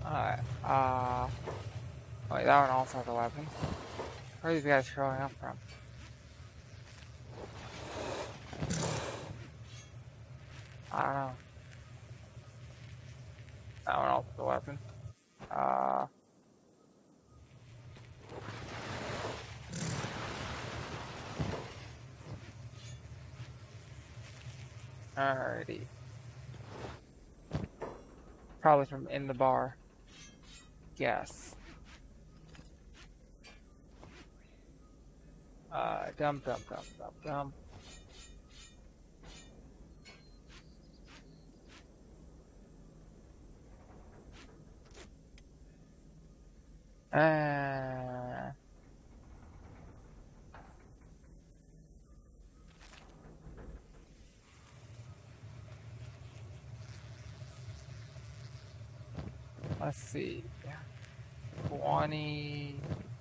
Alright, wait, that one also has a weapon. Where are these guys showing up from? I don't know. That one also has a weapon. Alrighty. Probably from in the bar. Yes. Dump. Let's see. 20.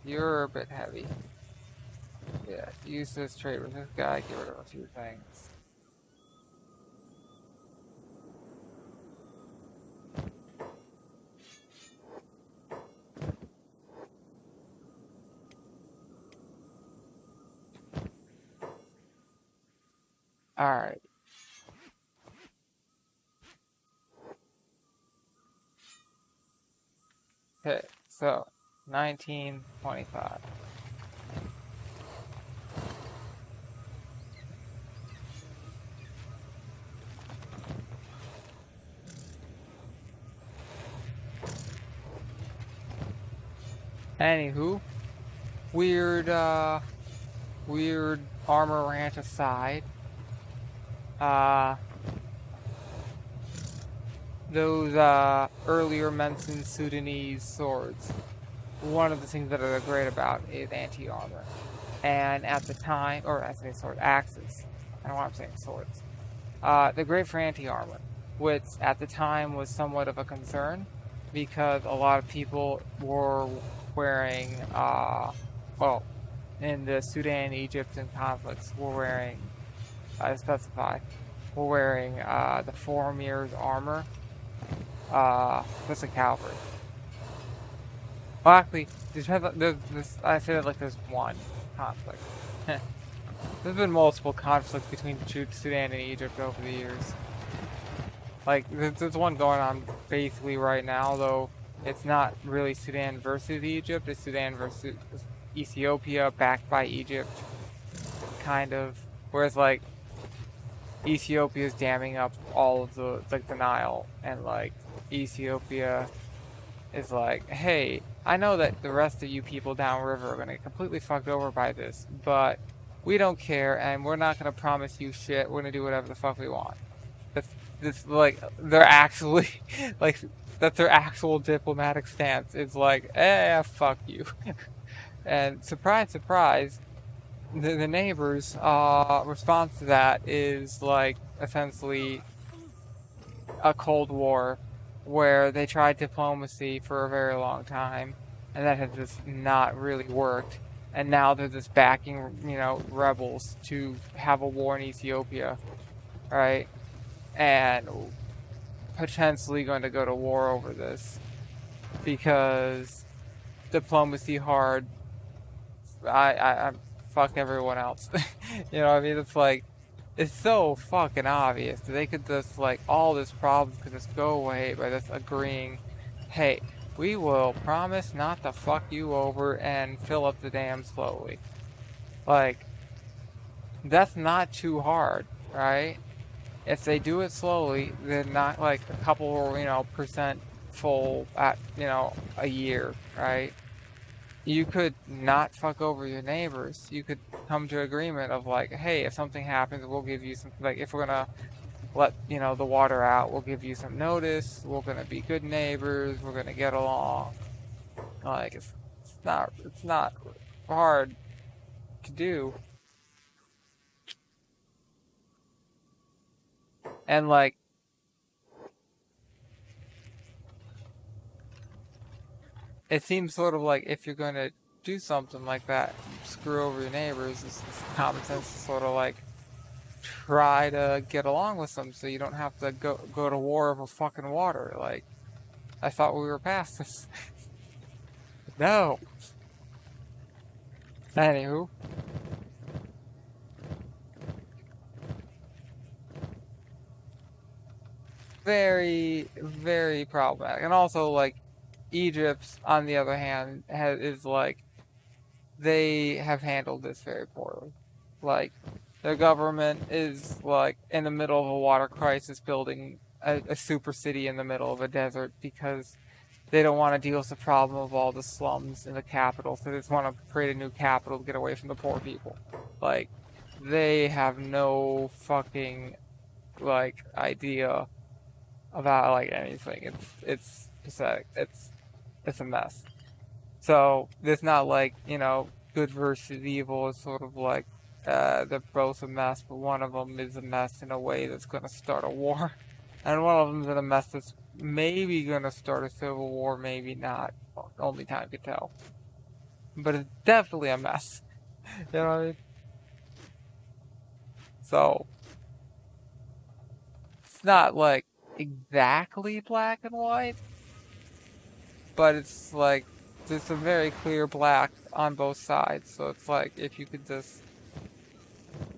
You're a bit heavy. Yeah, use this trait with this guy, get rid of a few things. Alright. Okay, so 1925. Anywho, weird armor ranch aside, those earlier mentioned Sudanese swords, one of the things that are great about is anti-armor. And at the time, or I say sword, axes. I don't know why I'm saying swords. They're great for anti-armor, which at the time was somewhat of a concern because a lot of people were wearing, well, in the Sudan, Egyptian conflicts, were wearing, I specify, were wearing the Foremir's armor. That's a cavalry. Well, actually, I said it like there's one conflict. There's been multiple conflicts between Sudan and Egypt over the years. Like, there's one going on basically right now, though it's not really Sudan versus Egypt, it's Sudan versus Ethiopia, backed by Egypt, kind of. Whereas, like, Ethiopia's damming up all of the, like, the Nile, and, like, Ethiopia is like, hey, I know that the rest of you people downriver are going to get completely fucked over by this, but we don't care, and we're not going to promise you shit. We're going to do whatever the fuck we want. That's like, they're actually, like, that's their actual diplomatic stance. It's like, fuck you. And surprise, surprise, the neighbors' response to that is, like, essentially a Cold War where they tried diplomacy for a very long time, and that has just not really worked. And now they're just backing, rebels to have a war in Ethiopia, right? And potentially going to go to war over this because diplomacy hard. I fuck everyone else. You know what I mean? It's like, it's so fucking obvious that they could just, like, all this problems could just go away by just agreeing, hey, we will promise not to fuck you over and fill up the dam slowly. Like, that's not too hard, right? If they do it slowly, then not like a couple, percent full at, a year, right? You could not fuck over your neighbors. You could come to agreement of like, hey, if something happens, we'll give you some, like, if we're gonna let, the water out, we'll give you some notice. We're gonna be good neighbors. We're gonna get along. Like, it's not hard to do. And like, it seems sort of like if you're gonna do something like that, screw over your neighbors, it's common sense to sort of like try to get along with them so you don't have to go to war over fucking water. Like, I thought we were past this. No. Anywho. Very, very problematic. And also, like, Egypt, on the other hand, is like, they have handled this very poorly. Like, The government is like in the middle of a water crisis, building a super city in the middle of a desert because they don't want to deal with the problem of all the slums in the capital. So they just want to create a new capital to get away from the poor people. Like, they have no fucking like idea about like anything. It's pathetic. It's a mess. So it's not like, good versus evil. It's sort of like they're both a mess, but one of them is a mess in a way that's going to start a war, and one of them's in a mess that's maybe going to start a civil war, maybe not. Well, only time can tell. But it's definitely a mess. You know what I mean? So it's not like exactly black and white, but it's like there's a very clear black on both sides. So it's like if you could just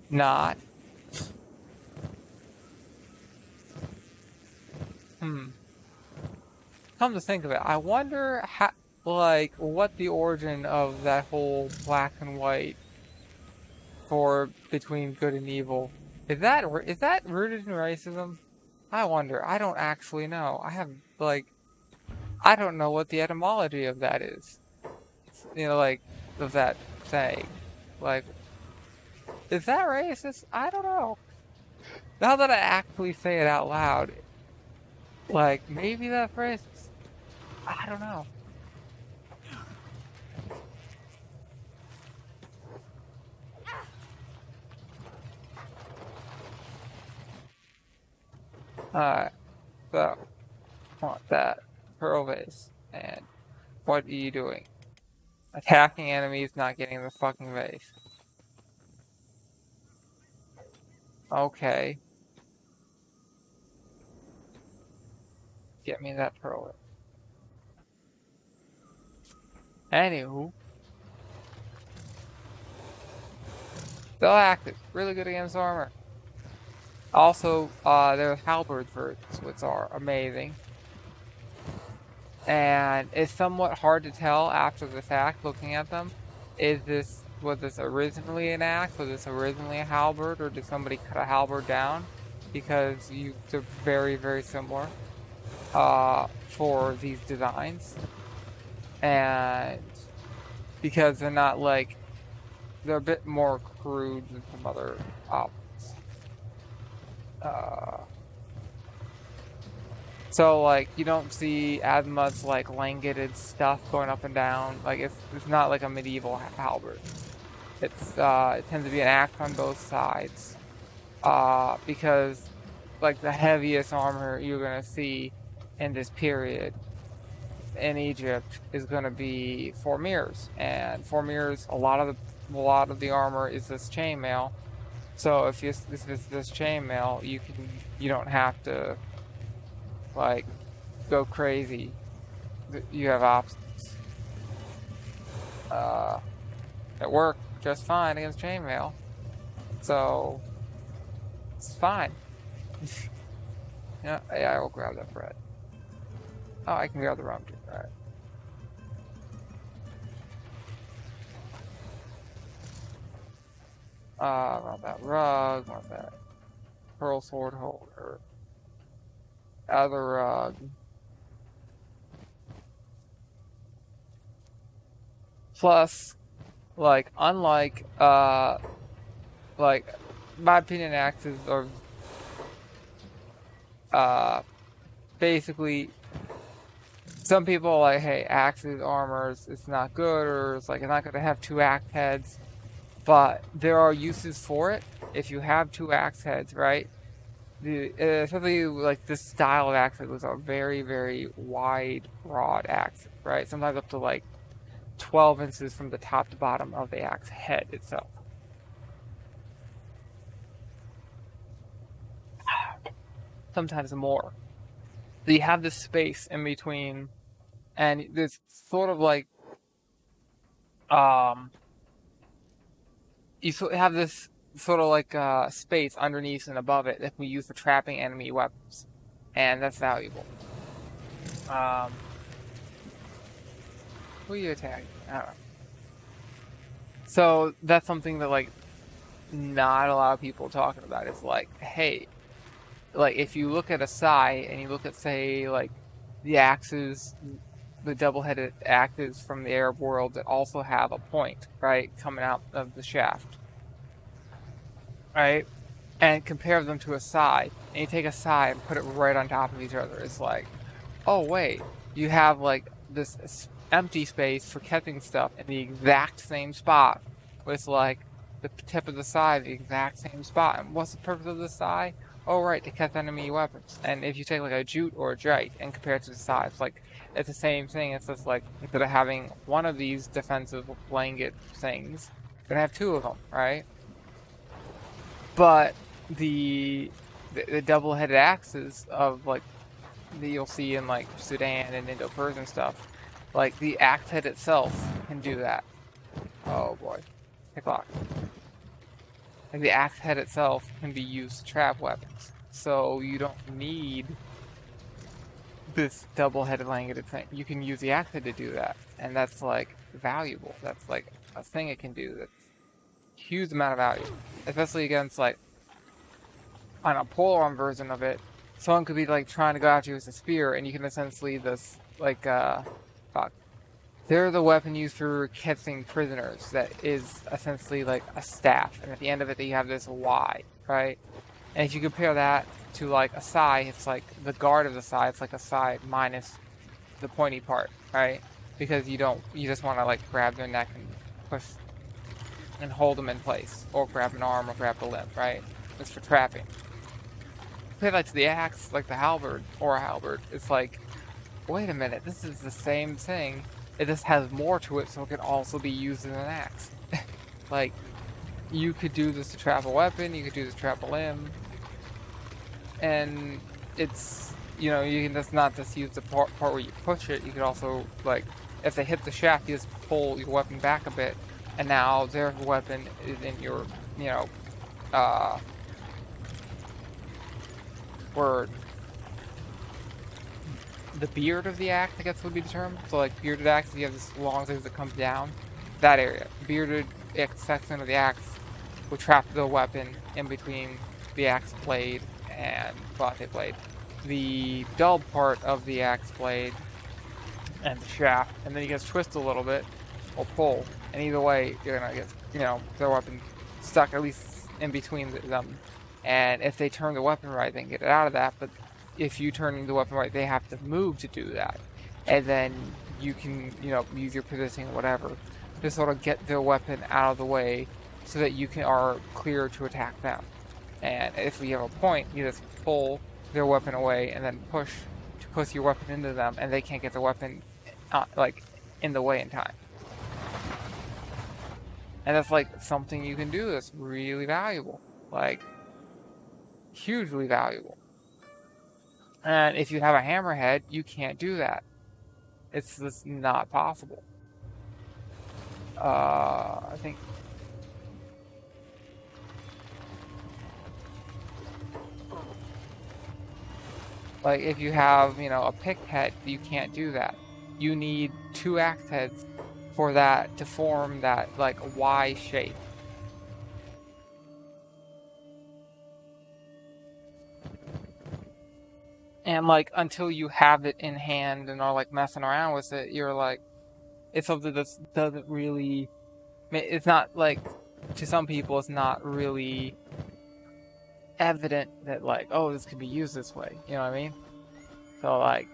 not. Come to think of it, I wonder how, like, what the origin of that whole black and white for between good and evil is that rooted in racism? I wonder. I don't actually know. I don't know what the etymology of that is. Like, of that saying. Like, is that racist? I don't know. Now that I actually say it out loud, like, maybe that's racist. I don't know. Alright, so, want that pearl vase. And what are you doing? Attacking enemies, not getting the fucking vase. Okay. Get me that pearl vase. Anywho. Still active. Really good against armor. Also, their halberd versions, which are amazing. And it's somewhat hard to tell after the fact, looking at them. Was this originally an axe? Was this originally a halberd? Or did somebody cut a halberd down? Because they're very, very similar for these designs. And because they're not like, they're a bit more crude than some other options. So like you don't see as much like langeted stuff going up and down. Like it's not like a medieval halberd. It tends to be an axe on both sides. Because like the heaviest armor you're gonna see in this period in Egypt is gonna be four mirrors, and four mirrors. A lot of the armor is this chainmail. So if this is this chainmail, you don't have to like go crazy. You have options. It worked just fine against chainmail, so it's fine. Yeah, I will grab that bread. Oh, I can grab the rum too. All right. Want that rug, want that pearl sword holder, other rug. Plus, like, unlike, like, my opinion, axes are, basically, some people are like, hey, axes, armors, it's not good, or it's like, it's not going to have two axe heads. But there are uses for it. If you have two axe heads, right? Especially like this style of axe was a very, very wide, broad axe, right? Sometimes up to like 12 inches from the top to bottom of the axe head itself. Sometimes more. So you have this space in between, and this sort of like, you have this sort of like space underneath and above it that we use for trapping enemy weapons, and that's valuable. Who are you attacking? I don't know. So that's something that like not a lot of people talking about. It's like, hey, like if you look at a sai and you look at, say, like the axes, the double-headed axes from the Arab world that also have a point, right, coming out of the shaft, right, and compare them to a sai, and you take a sai and put it right on top of each other. It's like, oh wait, you have like this empty space for catching stuff in the exact same spot with like the tip of the sai the exact same spot. And what's the purpose of the sai? Oh right, to catch enemy weapons. And if you take like a jute or a jite and compare it to the sai, it's the same thing. It's just like instead of having one of these defensive blanket things, you're gonna have two of them, right? But the double-headed axes of like that you'll see in like Sudan and Indo-Persian stuff, like the axe head itself can do that. Oh boy, pick lock. Like the axe head itself can be used to trap weapons, so you don't need this double-headed language thing. You can use the axe head to do that, and that's like valuable. That's like a thing it can do. That's a huge amount of value, especially against like on a polearm version of it. Someone could be like trying to go after you with a spear, and you can essentially this like fuck. They're the weapon used for catching prisoners. That is essentially like a staff, and at the end of it, you have this Y, right? And if you compare that to like a sai, it's like the guard of the sai. It's like a sai minus the pointy part, right? Because you just want to like grab their neck and push and hold them in place, or grab an arm or grab the limb, right? It's for trapping. Compare that to the axe, like the halberd or a halberd. It's like, wait a minute, this is the same thing. It just has more to it, so it can also be used as an axe. Like, you could do this to trap a weapon, you could do this to trap a limb, and it's, you know, you can just not just use the part where you push it. You could also, like, if they hit the shaft, you just pull your weapon back a bit, and now their weapon is in your, you know, word. The beard of the axe, I guess would be the term. So like bearded axe, you have this long thing that comes down. That area. Bearded section of the axe would trap the weapon in between the axe blade and latte blade. The dull part of the axe blade and the shaft, and then you guys twist a little bit or pull. And either way, you're gonna get, you know, their weapon stuck at least in between them. And if they turn the weapon right, they can get it out of that. But if you turn the weapon right, they have to move to do that. And then you can, you know, use your positioning or whatever to sort of get their weapon out of the way so that you are clear to attack them. And if you have a point, you just pull their weapon away and then push to push your weapon into them, and they can't get the weapon like in the way in time. And that's like something you can do that's really valuable, like hugely valuable. And if you have a hammerhead, you can't do that. It's just not possible. I think. Like if you have, you know, a pick head, you can't do that. You need two axe heads for that to form that like Y shape. And like until you have it in hand and are like messing around with it, you're like, it's something that doesn't really. It's not like, to some people, it's not really evident that like, oh, this could be used this way. You know what I mean? So like,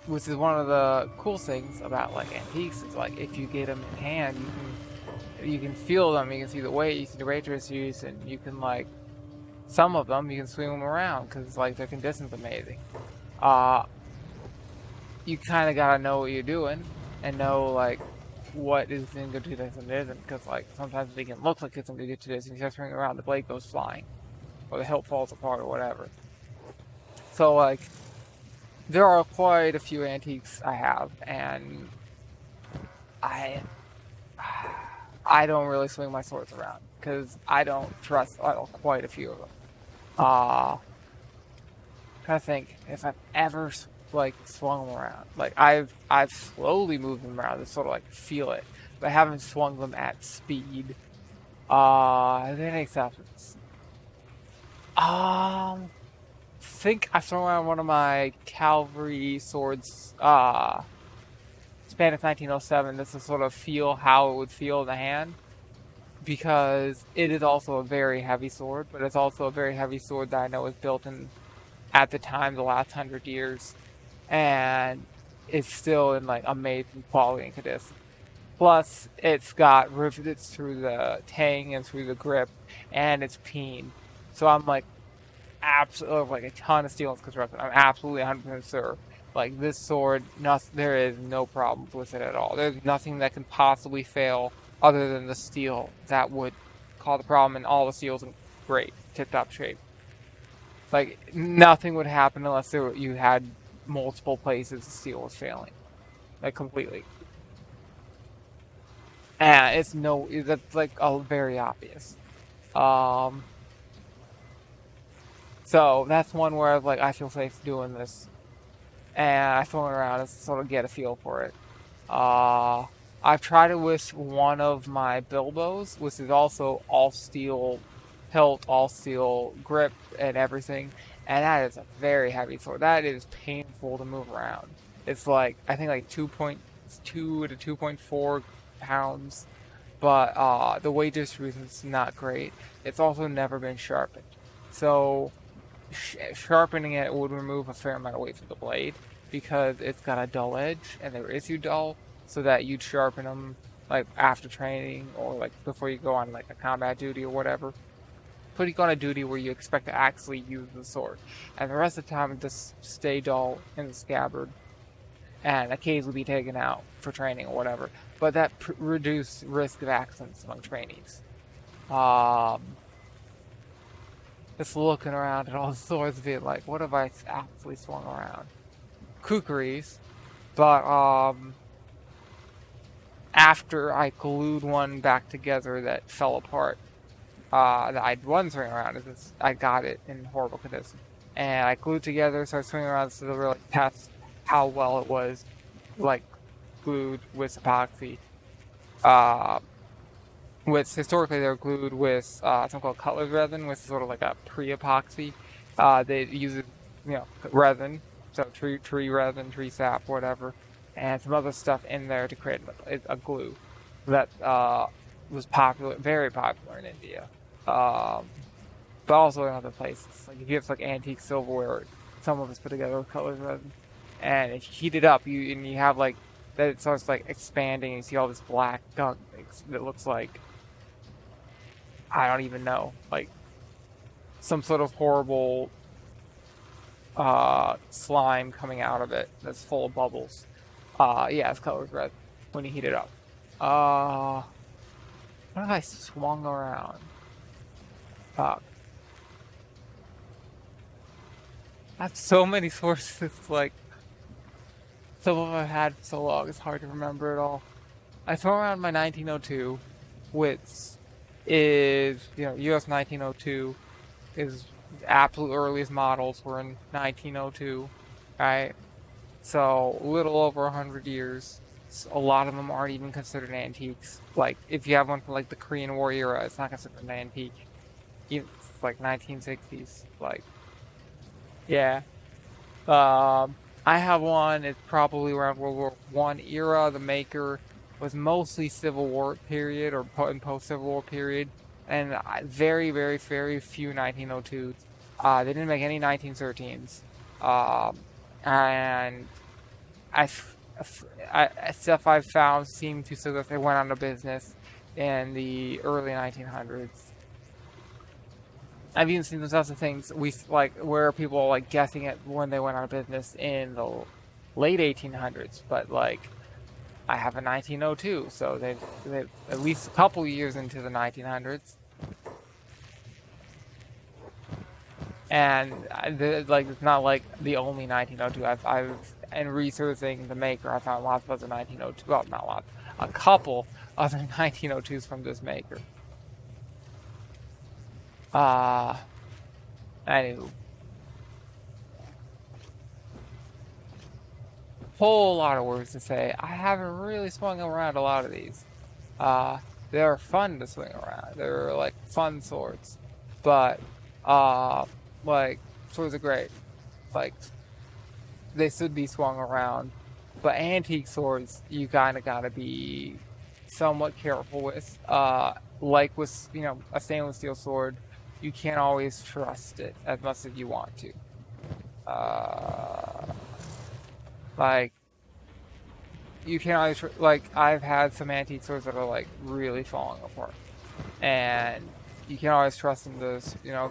which is one of the cool things about like antiques is like if you get them in hand, you can feel them, you can see the weight, you see the radius, and you can like some of them you can swing them around because like their condition's amazing. You kind of gotta know what you're doing and know like what is in good condition and isn't, because like sometimes they can look like it's in good condition, and you start swinging around, the blade goes flying, or the hilt falls apart, or whatever. So like, there are quite a few antiques I have, and I don't really swing my swords around because I don't trust quite a few of them. Trying to think if I've ever like swung them around. Like I've slowly moved them around to sort of like feel it, but I haven't swung them at speed. Then acceptance. Think I throw around one of my cavalry swords, Spanish 1907, just to sort of feel how it would feel in the hand, because it is also a very heavy sword, but it's also a very heavy sword that I know was built in, at the time, the last 100 years, and it's still in like amazing quality and condition. Plus, it's got rivets through the tang and through the grip, and it's peen. So I'm like absolutely like a ton of steel in construction. I'm absolutely 100% sure. Like this sword, there is no problems with it at all. There's nothing that can possibly fail other than the steel that would cause the problem, and all the steel's in great, tip-top shape. Like nothing would happen unless you had multiple places the steel was failing, like completely. And that's like very obvious. Um, so that's one where like I feel safe doing this, and I throw it around and sort of get a feel for it. Uh, I've tried it with one of my Bilbos, which is also all steel hilt, all steel grip, and everything. And that is a very heavy sword. That is painful to move around. It's like, I think like 2.2 to 2.4 pounds. But the weight distribution is not great. It's also never been sharpened. So sharpening it would remove a fair amount of weight from the blade because it's got a dull edge and they're issue dull, so that you'd sharpen them like after training or like before you go on like a combat duty or whatever. Putting on a duty where you expect to actually use the sword, and the rest of the time just stay dull in the scabbard and occasionally be taken out for training or whatever. But that reduce risk of accidents among trainees. Um, just looking around at all the swords, being like, what have I actually swung around? Kukris, but after I glued one back together that fell apart, that I'd one swing around, I got it in horrible condition, and I glued together, started swinging around to really test how well it was, like glued with epoxy. Uh, Which historically they're glued with something called cutler's resin, which is sort of like a pre-epoxy. They use resin, so tree resin, tree sap, whatever, and some other stuff in there to create a glue that was popular, very popular in India, um, but also in other places. Like if you have like antique silverware, some of it's put together with cutler's resin, and if you heat it up, you have like that it starts like expanding, and you see all this black gunk that looks like, I don't even know, like some sort of horrible slime coming out of it that's full of bubbles. Yeah, it's colored red when you heat it up. What have I swung around? Uh, I have so many sources, like some of them I've had for so long, it's hard to remember it all. I throw around my 1902, which is, US 1902 is the absolute earliest models were in 1902, right? So a little over 100 years. A lot of them aren't even considered antiques. Like if you have one from like the Korean War era, it's not considered an antique. Even it's like 1960s. Like yeah. I have one. It's probably around World War I era. The maker was mostly Civil War period or in post Civil War period, and very, very, very few 1902s. They didn't make any 1913s, and I, stuff I've found seem to suggest they went out of business in the early 1900s. I've even seen those other things like where people are like guessing at when they went out of business in the late 1800s, but like I have a 1902, so they've at least a couple years into the 1900s, and like it's not like the only 1902. I've in researching the maker, I found lots of other 1902. Well, not lots, a couple other 1902s from this maker. Anywho, whole lot of words to say. I haven't really swung around a lot of these. they're fun to swing around. They're like fun swords, but like swords are great. Like they should be swung around, but antique swords you kind of gotta be somewhat careful with. Like with a stainless steel sword, you can't always trust it as much as you want to. Uh, like you can't always like I've had some antique swords that are like really falling apart, and you can't always trust them to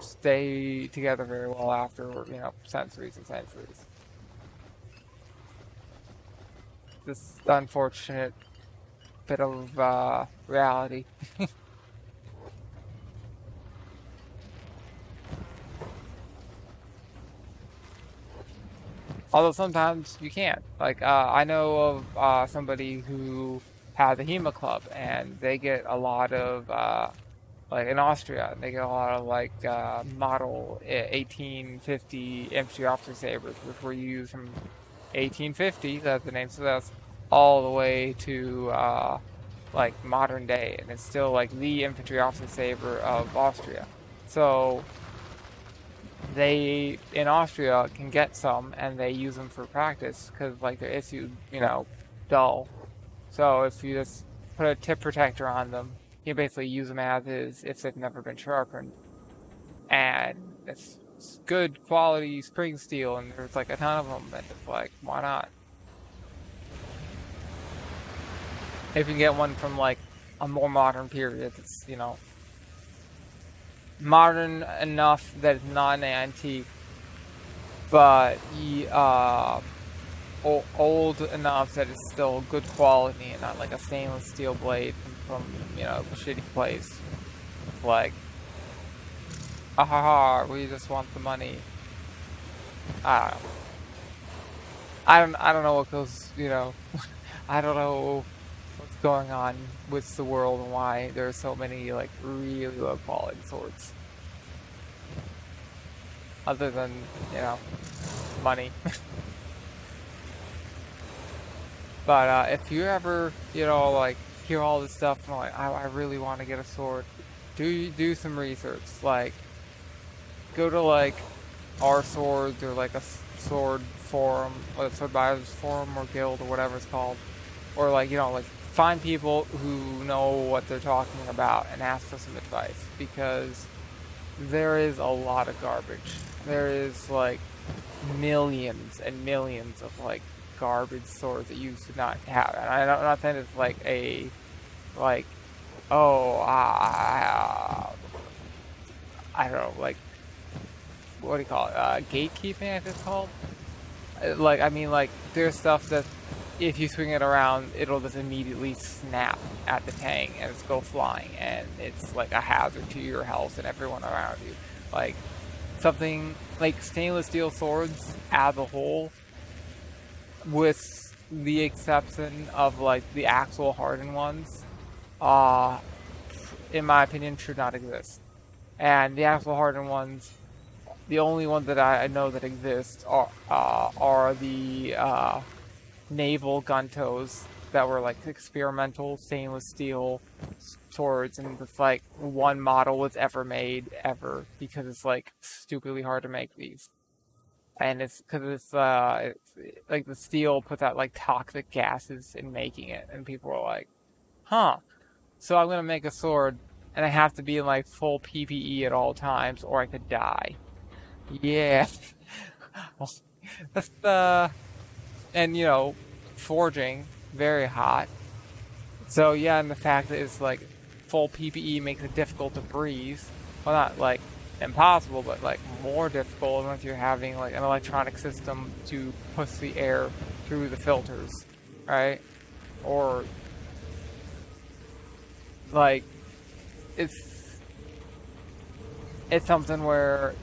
stay together very well after centuries and centuries. This unfortunate bit of reality. Although sometimes you can't. Like I know of somebody who has a HEMA club, and they get a lot of like in Austria, they get a lot of like model 1850 infantry officer sabers, which were used from 1850. That's the name suggests, all the way to like modern day, and it's still like the infantry officer saber of Austria. So they in Austria can get some, and they use them for practice because like they're issued dull. So if you just put a tip protector on them, you basically use them as is if they've never been sharpened, and it's good quality spring steel, and there's like a ton of them, and it's like why not? If you can get one from like a more modern period, it's modern enough that it's not an antique, but old enough that it's still good quality and not like a stainless steel blade from a shitty place. Like, ha, we just want the money. I don't know. I don't know what goes, I don't know what's going on with the world and why there's so many like really low quality swords. Other than, money. But if you ever, like hear all this stuff and like I really want to get a sword, do some research. Like go to like our swords or like a sword forum, or a sword buyers forum or guild or whatever it's called, or like like find people who know what they're talking about and ask for some advice, because there is a lot of garbage. There is like millions and millions of like garbage swords that you should not have. And I'm not saying it's like a like I don't know, like what do you call it? Gatekeeping, I think it's called. Like I mean, like there's stuff that if you swing it around, it'll just immediately snap at the tang and it's go flying, and it's like a hazard to your health and everyone around you. Like something like stainless steel swords as a whole, with the exception of like the actual hardened ones, in my opinion, should not exist. And the actual hardened ones, the only ones that I know that exist are the naval guntos that were like experimental stainless steel swords, and it's like one model was ever made ever because it's like stupidly hard to make these. And it's because it's like the steel puts out like toxic gases in making it, and people are like, huh, so I'm gonna make a sword and I have to be in like full PPE at all times or I could die. Yeah. That's and forging, very hot. So yeah, and the fact that it's like full PPE makes it difficult to breathe. Well, not like impossible, but like more difficult once you're having like an electronic system to push the air through the filters, right? Or like it's something where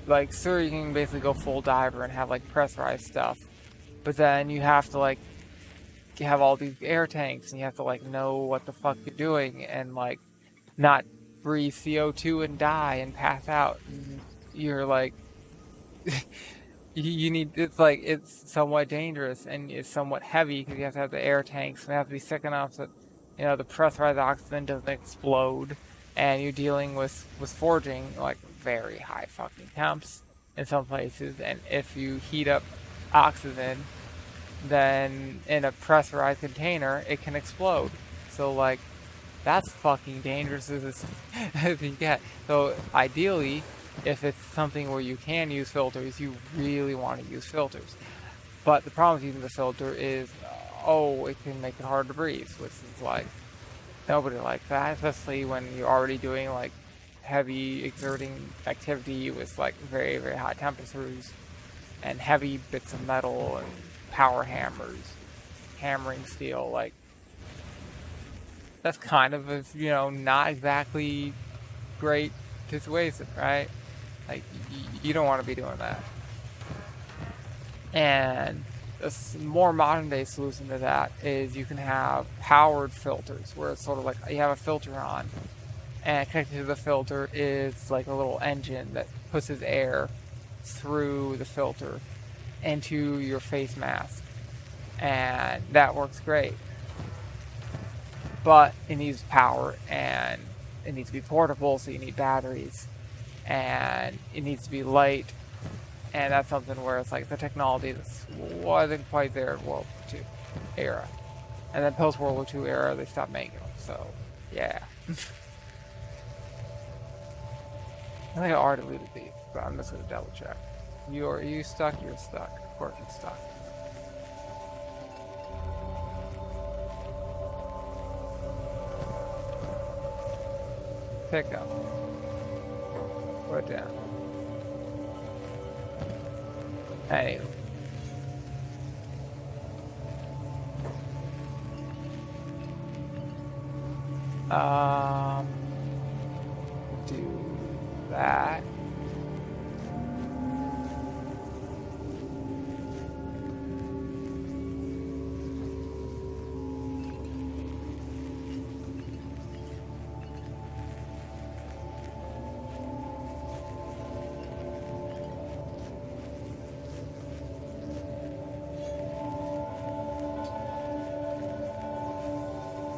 like sure you can basically go full diver and have like pressurized stuff, but then you have to like you have all these air tanks and you have to like know what the fuck you're doing and like not breathe CO2 and die and pass out. And you're like you need it's somewhat dangerous and it's somewhat heavy because you have to have the air tanks and they have to be thick enough that you know, the pressurized oxygen doesn't explode, and you're dealing with forging like very high fucking temps in some places, and if you heat up oxygen, then in a pressurized container, it can explode. So like, that's fucking dangerous as you get. So ideally, if it's something where you can use filters, you really want to use filters. But the problem with using the filter is, oh, it can make it hard to breathe, which is like, nobody likes that, especially when you're already doing like heavy exerting activity with like very, very high temperatures and heavy bits of metal and power hammers, hammering steel. Like, that's kind of a, you know, not exactly great situation, right? Like, you don't want to be doing that. And a more modern day solution to that is you can have powered filters, where it's sort of like you have a filter on, and connected to the filter is like a little engine that pushes air through the filter into your face mask, and that works great. But it needs power, and it needs to be portable, so you need batteries, and it needs to be light, and that's something where it's like the technology that wasn't quite there in World War II era. And then post World War II era, they stopped making them, so yeah. I think I already looted these, but I'm just gonna double check. Are you stuck? You're stuck. Of course you're stuck. Pick up. Put down. Anyway. Do that.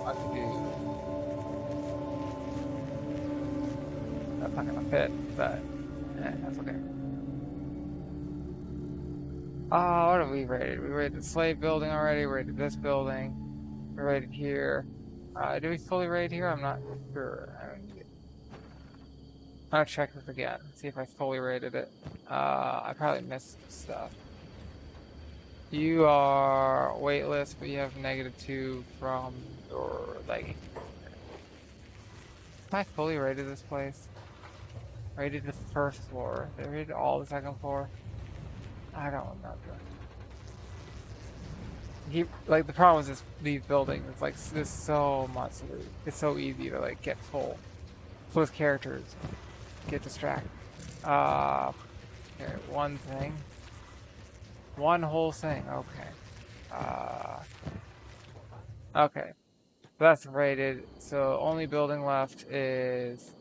I could do. That's not gonna fit, but that's okay. What have we rated? We rated the slave building already. We rated this building. We rated here. Did we fully rate here? I'm not sure. I'll check this again. See if I fully rated it. I probably missed stuff. You are weightless, but you have -2 from your legging. Have I fully rated this place? Rated the first floor. They rated all the second floor. I don't remember. Like, the problem is these buildings. It's like there's so much loot. It's so easy to like get full. With characters, get distracted. Okay, one thing. One whole thing. Okay. Okay. That's rated. So only building left is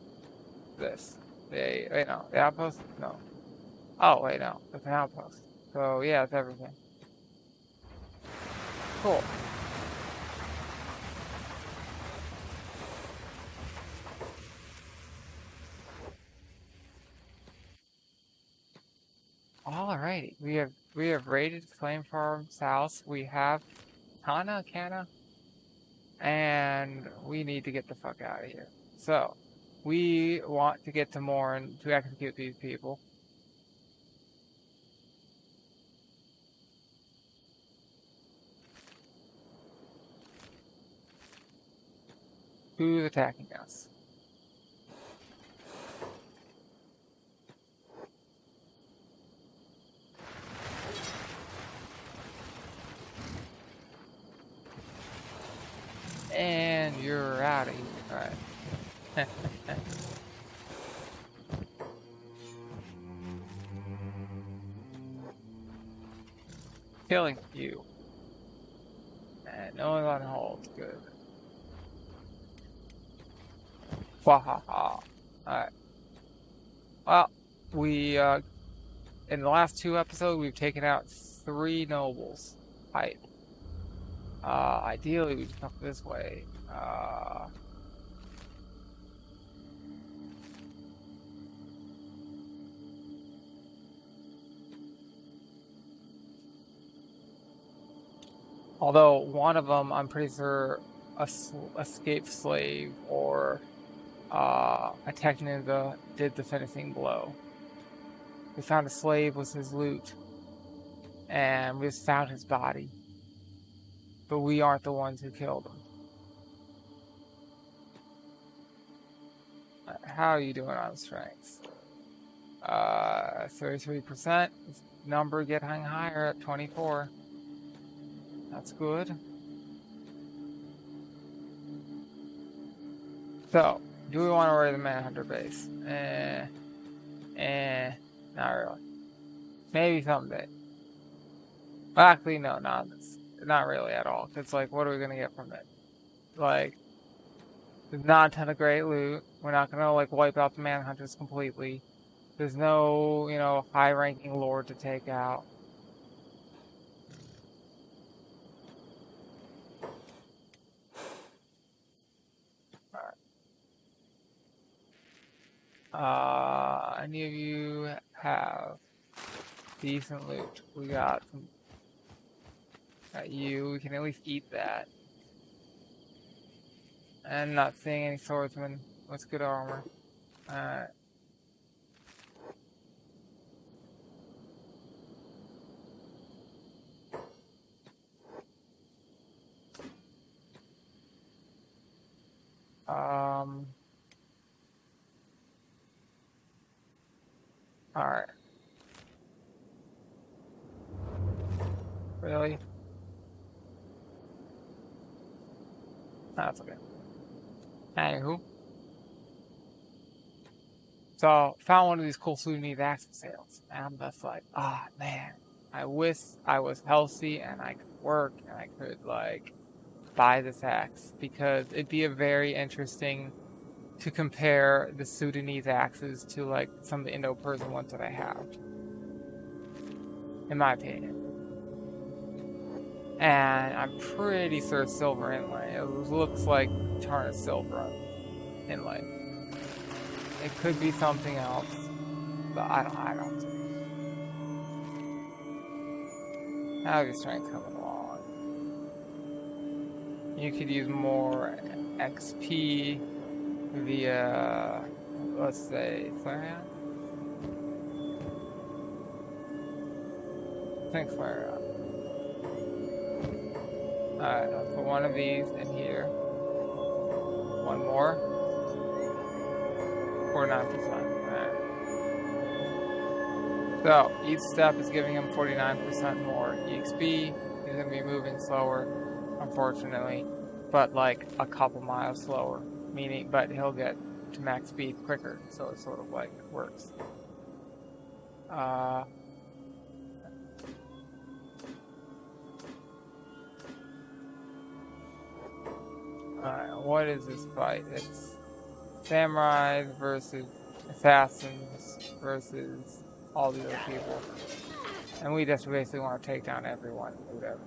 this. Wait, no. The outpost? No. Oh, wait, no. It's an outpost. So yeah, it's everything. Cool. Alrighty. We have raided Flame Farm's house. We have kana, and we need to get the fuck out of here. So we want to get to Morn to execute these people. Who's attacking us? And you're out of here. Alright. Killing you. And no one's on hold. Good. Wahaha. Alright. Well, we, in the last 2 episodes, we've taken out 3 nobles. Ideally, we'd come this way. Although one of them, I'm pretty sure, escaped slave or a tech ninja did the finishing blow. We found a slave with his loot, and we just found his body. But we aren't the ones who killed him. How are you doing on strength? 33%. Number getting higher at 24. That's good. So, do we want to raid the Manhunter base? Not really. Maybe someday. Well, actually, no, not really at all. It's like, what are we gonna get from it? Like, there's not a ton of great loot. We're not gonna like wipe out the Manhunters completely. There's no, you know, high-ranking lord to take out. Any of you have decent loot? We got some. Got you. We can at least eat that. And not seeing any swordsmen with good armor. Alright. Alright. Really? That's okay. Anywho. So, found one of these cool Sudanese axe sales. And I'm just like, man. I wish I was healthy and I could work and I could, like, buy this axe. Because it'd be a very interesting to compare the Sudanese axes to, like, some of the Indo-Persian ones that I have. In my opinion. And I'm pretty sure silver inlay. It looks like tarnished silver inlay. It could be something else, but I don't. How's your strength coming along? You could use more XP via, let's say, Flare. I think Flare. Alright, I'll put one of these in here. One more. 49%. Alright. So, each step is giving him 49% more EXP. He's going to be moving slower, unfortunately. But like a couple miles slower. Meaning, but he'll get to max speed quicker. So it sort of like works. Alright, what is this fight? It's samurais versus assassins versus all the other people. And we just basically want to take down everyone and loot everyone.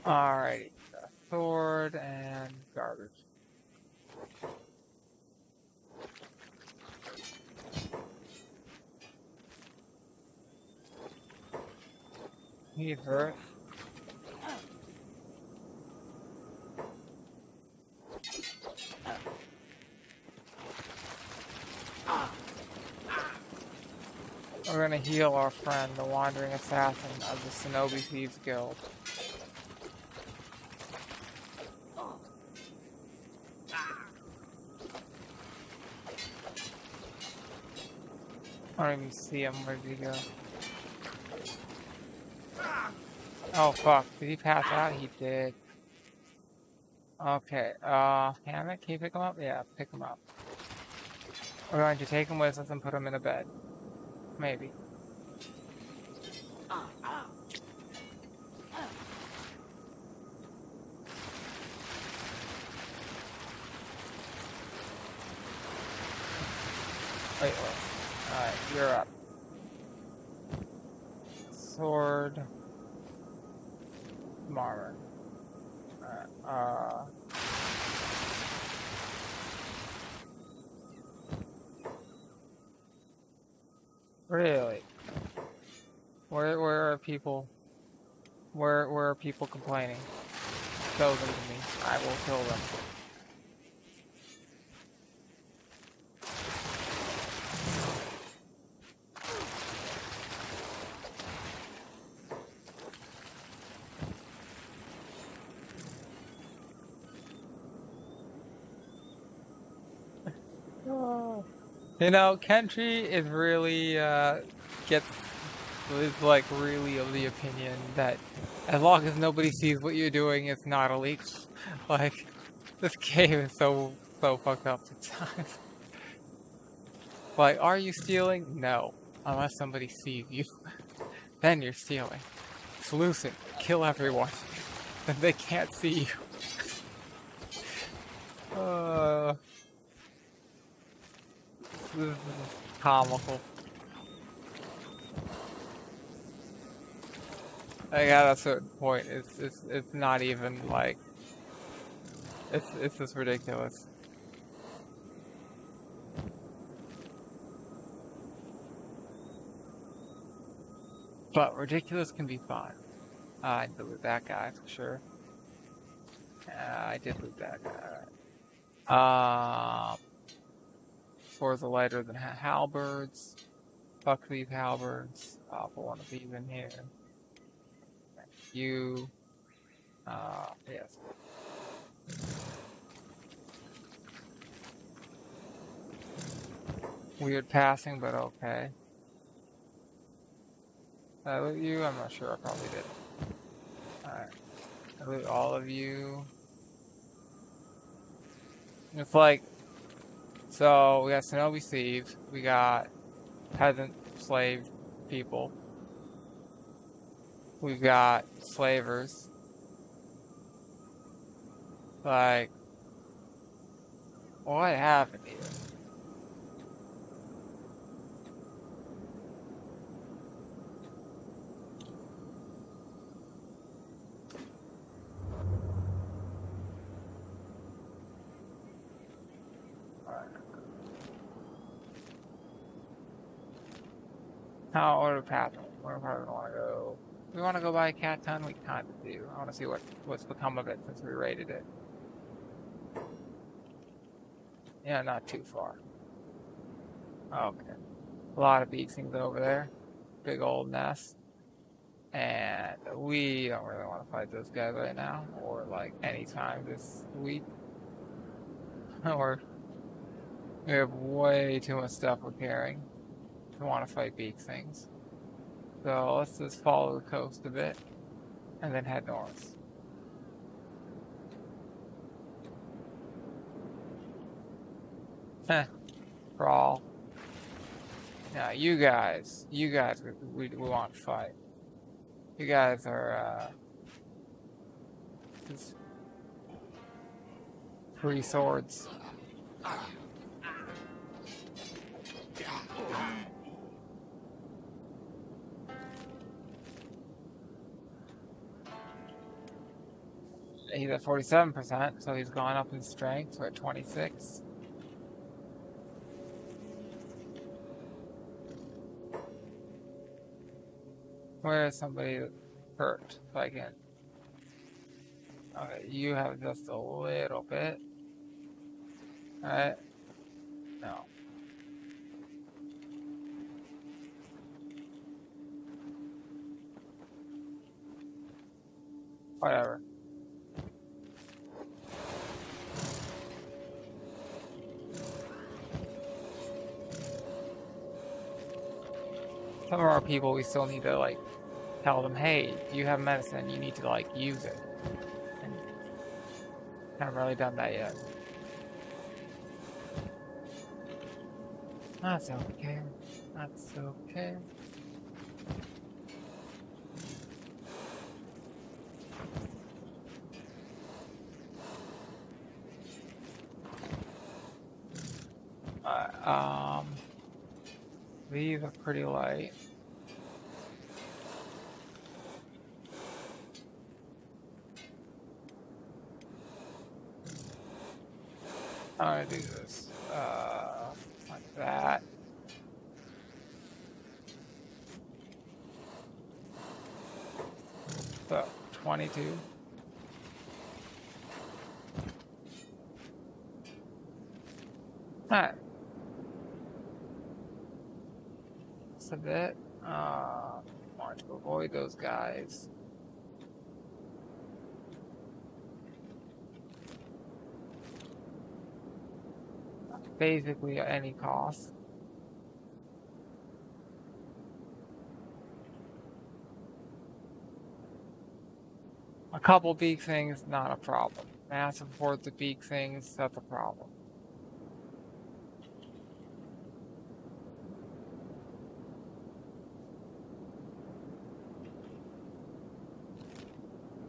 Alrighty, sword and garbage. Need hurt. We're gonna heal our friend, the wandering assassin of the Shinobi Thieves Guild. I don't even see him. Where did he go? Oh fuck, did he pass out? He did. Okay, can you pick them up? Yeah, pick them up. We're going to take them with us and put them in a bed. Maybe. Wait. Alright, you're up. Sword. Armor. Alright, really? Where are people? Where are people complaining? Show them to me. I will kill them. You know, Kenshi is really is like really of the opinion that as long as nobody sees what you're doing, it's not illegal. Like, this game is so fucked up sometimes. Like, are you stealing? No, unless somebody sees you, then you're stealing. Solution: kill everyone, then they can't see you. This is comical. Like, at a certain point, it's not even like it's just ridiculous. But ridiculous can be fun. I did loot that guy for sure. I did loot that guy. Swords are lighter than halberds. Fuck these halberds. I'll put one of these in here. You. Yes. Weird passing, but okay. Did I loot you? I'm not sure. I probably did. Alright. I loot all of you. It's like, so we got Shinobi thieves. We got peasant slave people. We've got slavers. Like, what happened here? How order path? Where do we want to go? We want to go by a cat ton? We kind of do. I want to see what's become of it since we raided it. Yeah, not too far. Okay. A lot of beak things over there. Big old nest. And we don't really want to fight those guys right now. Or like anytime this week. Or we have way too much stuff we're carrying to want to fight beak things. So let's just follow the coast a bit. And then head north. Crawl. Now you guys, we want to fight. You guys are, just free swords. He's at 47%, so he's gone up in strength. We're at 26. Where is somebody hurt? If I can. Okay, you have just a little bit. Alright. No. Whatever. Some of our people, we still need to, like, tell them, hey, you have medicine, you need to, like, use it. And Haven't really done that yet. That's okay. That's okay. These are pretty light. I'm gonna do this, like that. So, 22. Alright. That's a bit. Want to avoid those guys. Basically at any cost. A couple big things, not a problem. Massive hordes of big things, that's a problem.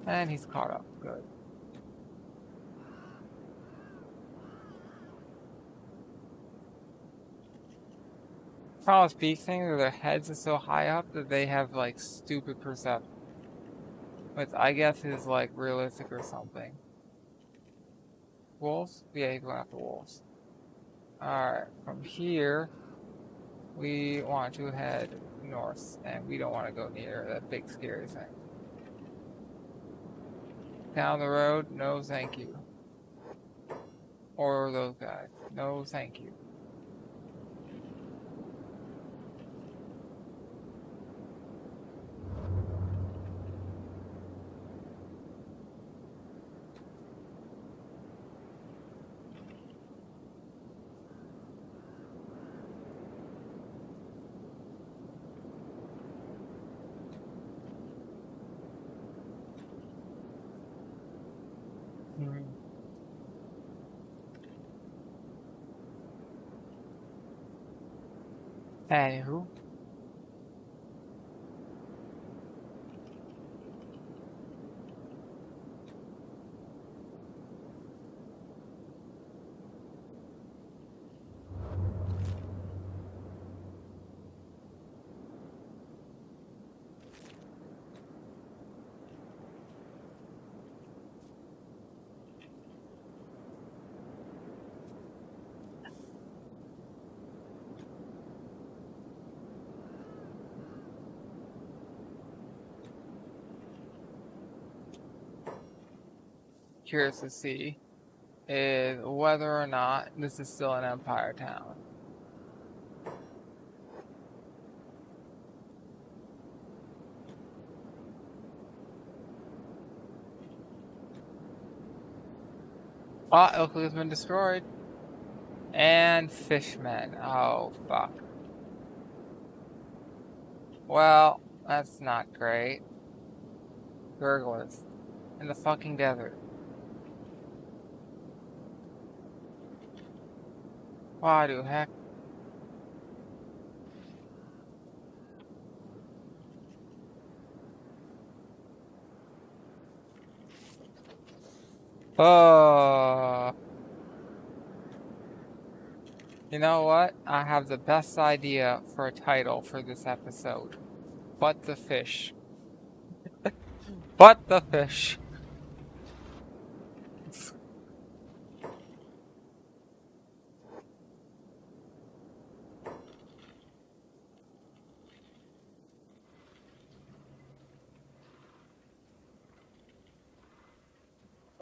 And he's caught up. Good. Problem with big things are their heads are so high up that they have like stupid perception. Which I guess is like realistic or something. Wolves? Yeah, he's going after wolves. Alright, from here we want to head north, and we don't want to go near that big scary thing. Down the road, no thank you. Or those guys, no thank you. Anywho. Curious to see is whether or not this is still an empire town. Oh, it looks like it's been destroyed. And fishmen. Oh, fuck. Well, that's not great. Gurglers. In the fucking desert. Why do heck? Oh. You know what? I have the best idea for a title for this episode. But the fish. But the fish.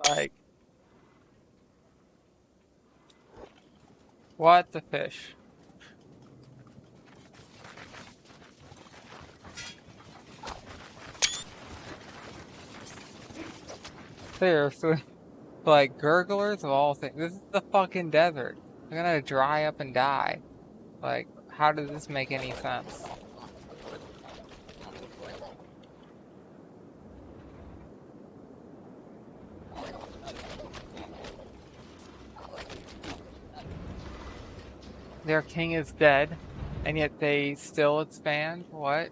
Like. What the fish? Seriously. Like, gurglers of all things. This is the fucking desert. They're gonna dry up and die. Like, how does this make any sense? their king is dead, and yet they still expand? What?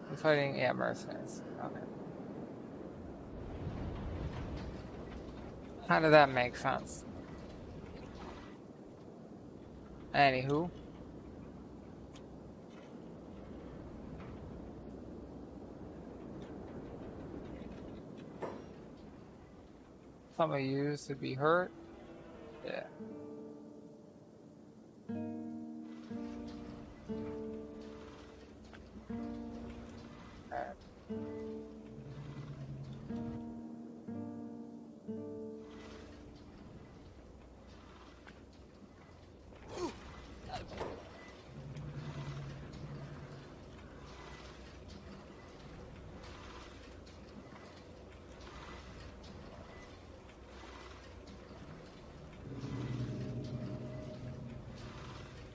They're fighting, yeah, mercenaries. Okay. How did that make sense? Anywho. Some of you should be hurt. Yeah.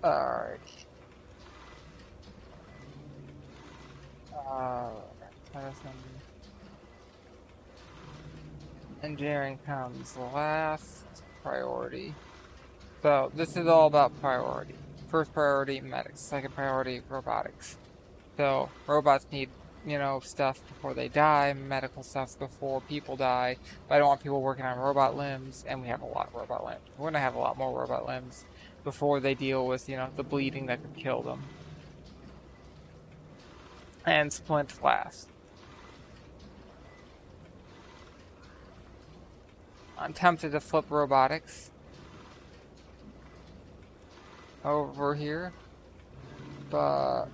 Alright. Alright. Medicine. Engineering comes last priority. So this is all about priority. First priority, medics. Second priority, robotics. So robots need, stuff before they die. Medical stuff before people die. But I don't want people working on robot limbs, and we have a lot of robot limbs. We're gonna have a lot more robot limbs before they deal with, the bleeding that could kill them. And splint last. I'm tempted to flip robotics over here, but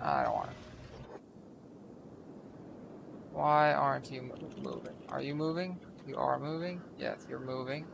I don't want it. Why aren't you moving? Are you moving? You are moving? Yes, you're moving.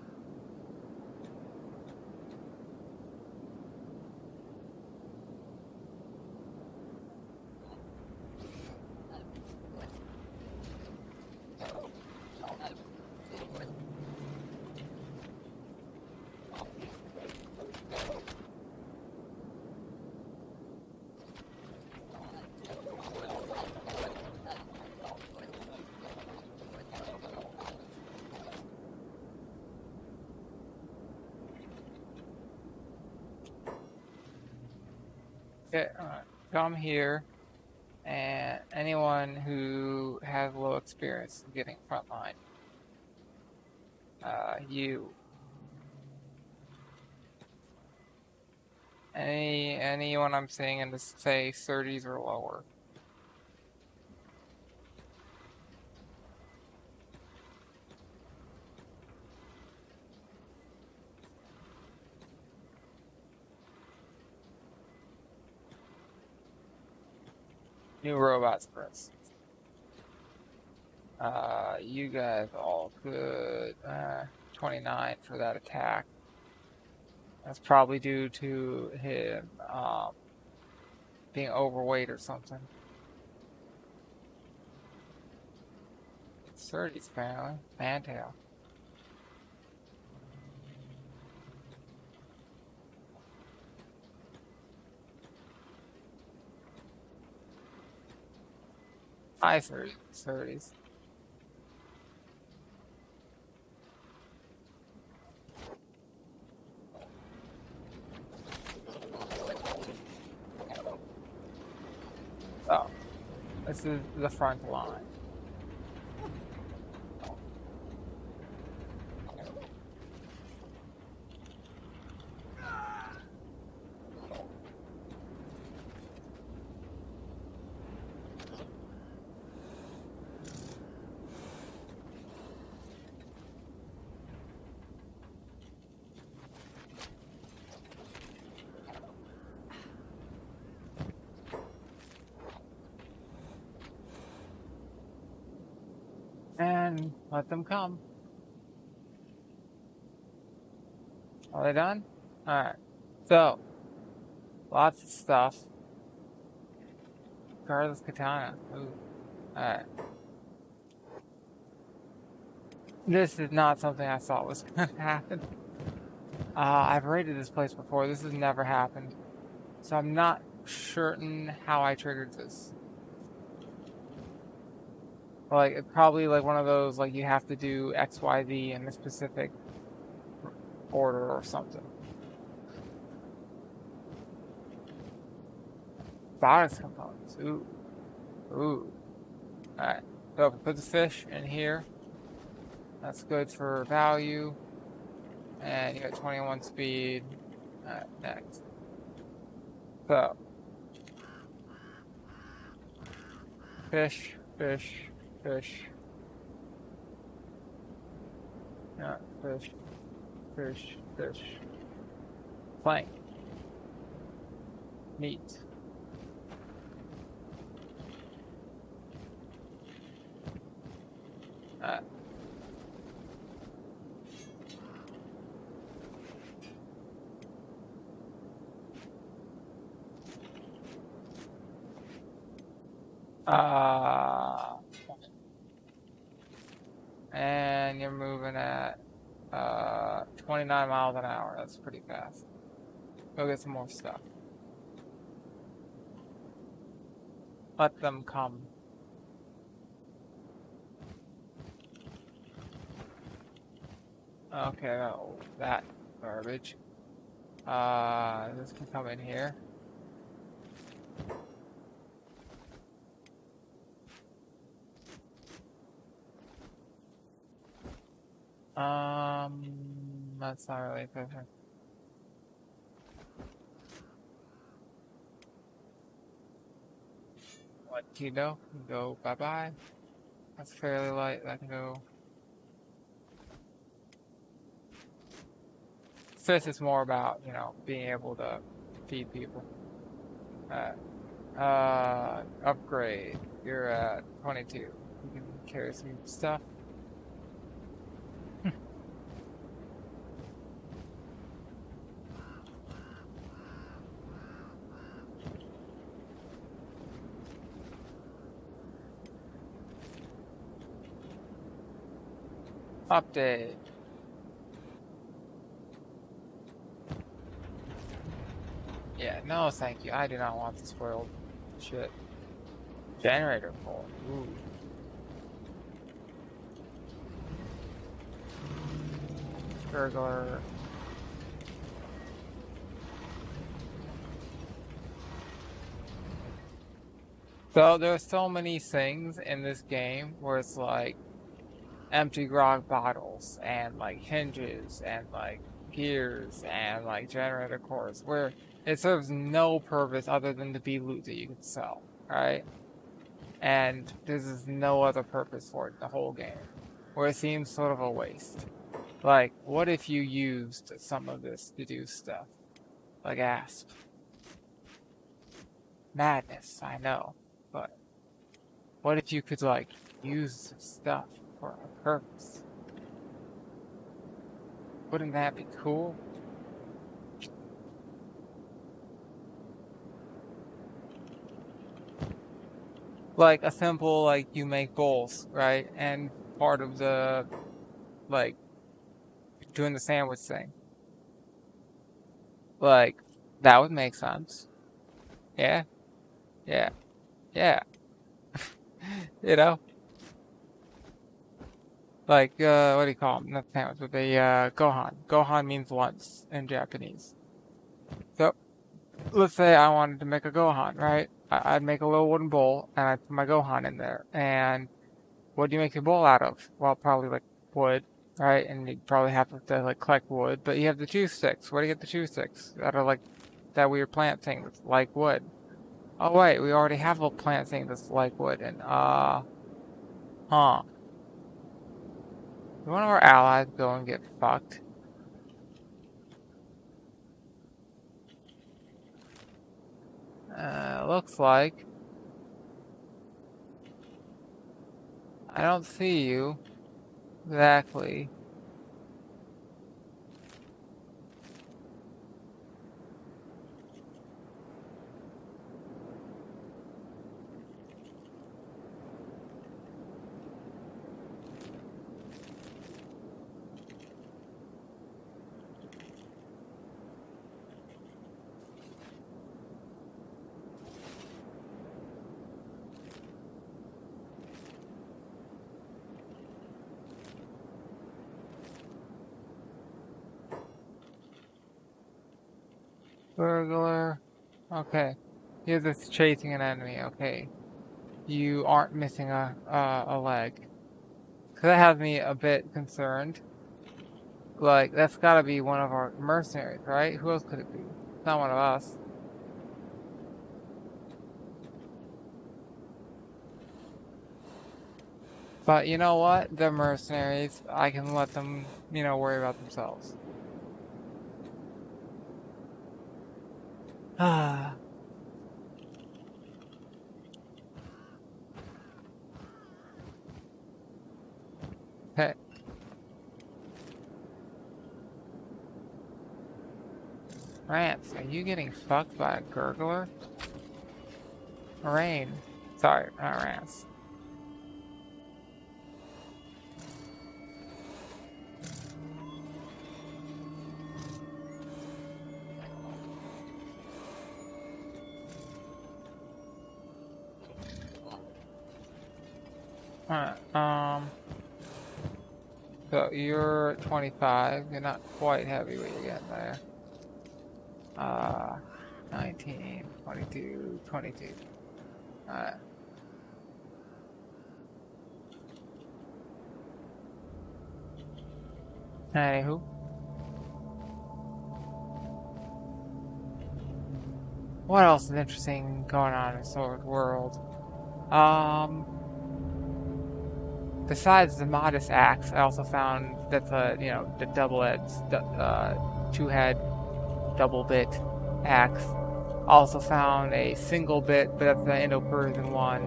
Okay, come here, and anyone who has low experience in getting frontline. You. Anyone I'm seeing in this, say, 30s or lower. New robots, for instance. You guys all good. 29 for that attack. That's probably due to him being overweight or something. 30s apparently. Fantail. High 30s. Oh, this is the front line. And let them come. Are they done? Alright. So, lots of stuff. Regardless katana. Ooh. Alright. This is not something I thought was gonna happen. I've raided this place before. This has never happened. So I'm not certain how I triggered this. Like, it's probably like one of those, like, you have to do XYZ in a specific order or something. robotics components. Ooh. Ooh. Alright. So put the fish in here. That's good for value. And you got 21 speed. Alright, next. So fish, fish, fish. Yeah, fish, fish, fish. Plank. Meat. Alright. And you're moving at 29 miles an hour. That's pretty fast. Go get some more stuff. Let them come. Okay, oh, that garbage. This can come in here. That's not really efficient. What, Tito? Go bye-bye. That's fairly light. That can go. Fifth is more about, you know, being able to feed people. Upgrade. You're at 22. You can carry some stuff. Update. Yeah, no thank you. I do not want the spoiled shit. Generator core. Ooh. Gurgler. So there's so many things in this game where it's like empty grog bottles and like hinges and like gears and like generator cores where it serves no purpose other than to be loot that you can sell, right? And there's no other purpose for it in the whole game, where it seems sort of a waste. Like, what if you used some of this to do stuff? Like asp. Madness, I know. But what if you could, like, use stuff for a purpose? Wouldn't that be cool? Like, a simple, like, you make bowls, right? And part of the, like, doing the sandwich thing. Like, that would make sense. Yeah, yeah, yeah. You know? Like, what do you call them? Not sandwich, but the, gohan. Gohan means once in Japanese. So, let's say I wanted to make a gohan, right? I'd make a little wooden bowl, and I'd put my gohan in there. And what do you make your bowl out of? Well, probably, like, wood, right? And you'd probably have to, like, collect wood. But you have the chew sticks. Where do you get the chew sticks? That are, like, that weird plant thing that's like wood. Oh, wait, we already have a plant thing that's like wood. And, huh. Did one of our allies go and get fucked? Looks like. I don't see you. Exactly. Burglar. Okay. You're just chasing an enemy, okay. You aren't missing a leg. Cause that has me a bit concerned. Like, that's gotta be one of our mercenaries, right? Who else could it be? It's not one of us. But you know what? They're mercenaries. I can let them, worry about themselves. Ah. Hey. Rance, are you getting fucked by a gurgler? Rain. Sorry, not Rance. Alright, so you're 25, you're not quite heavy what you're getting there. 19, 22, 22. Alright. Anywho. What else is interesting going on in Sword World? Besides the modest axe, I also found that the double-edged, two-head, double-bit axe. Also found a single bit, but that's the Indo-Persian one.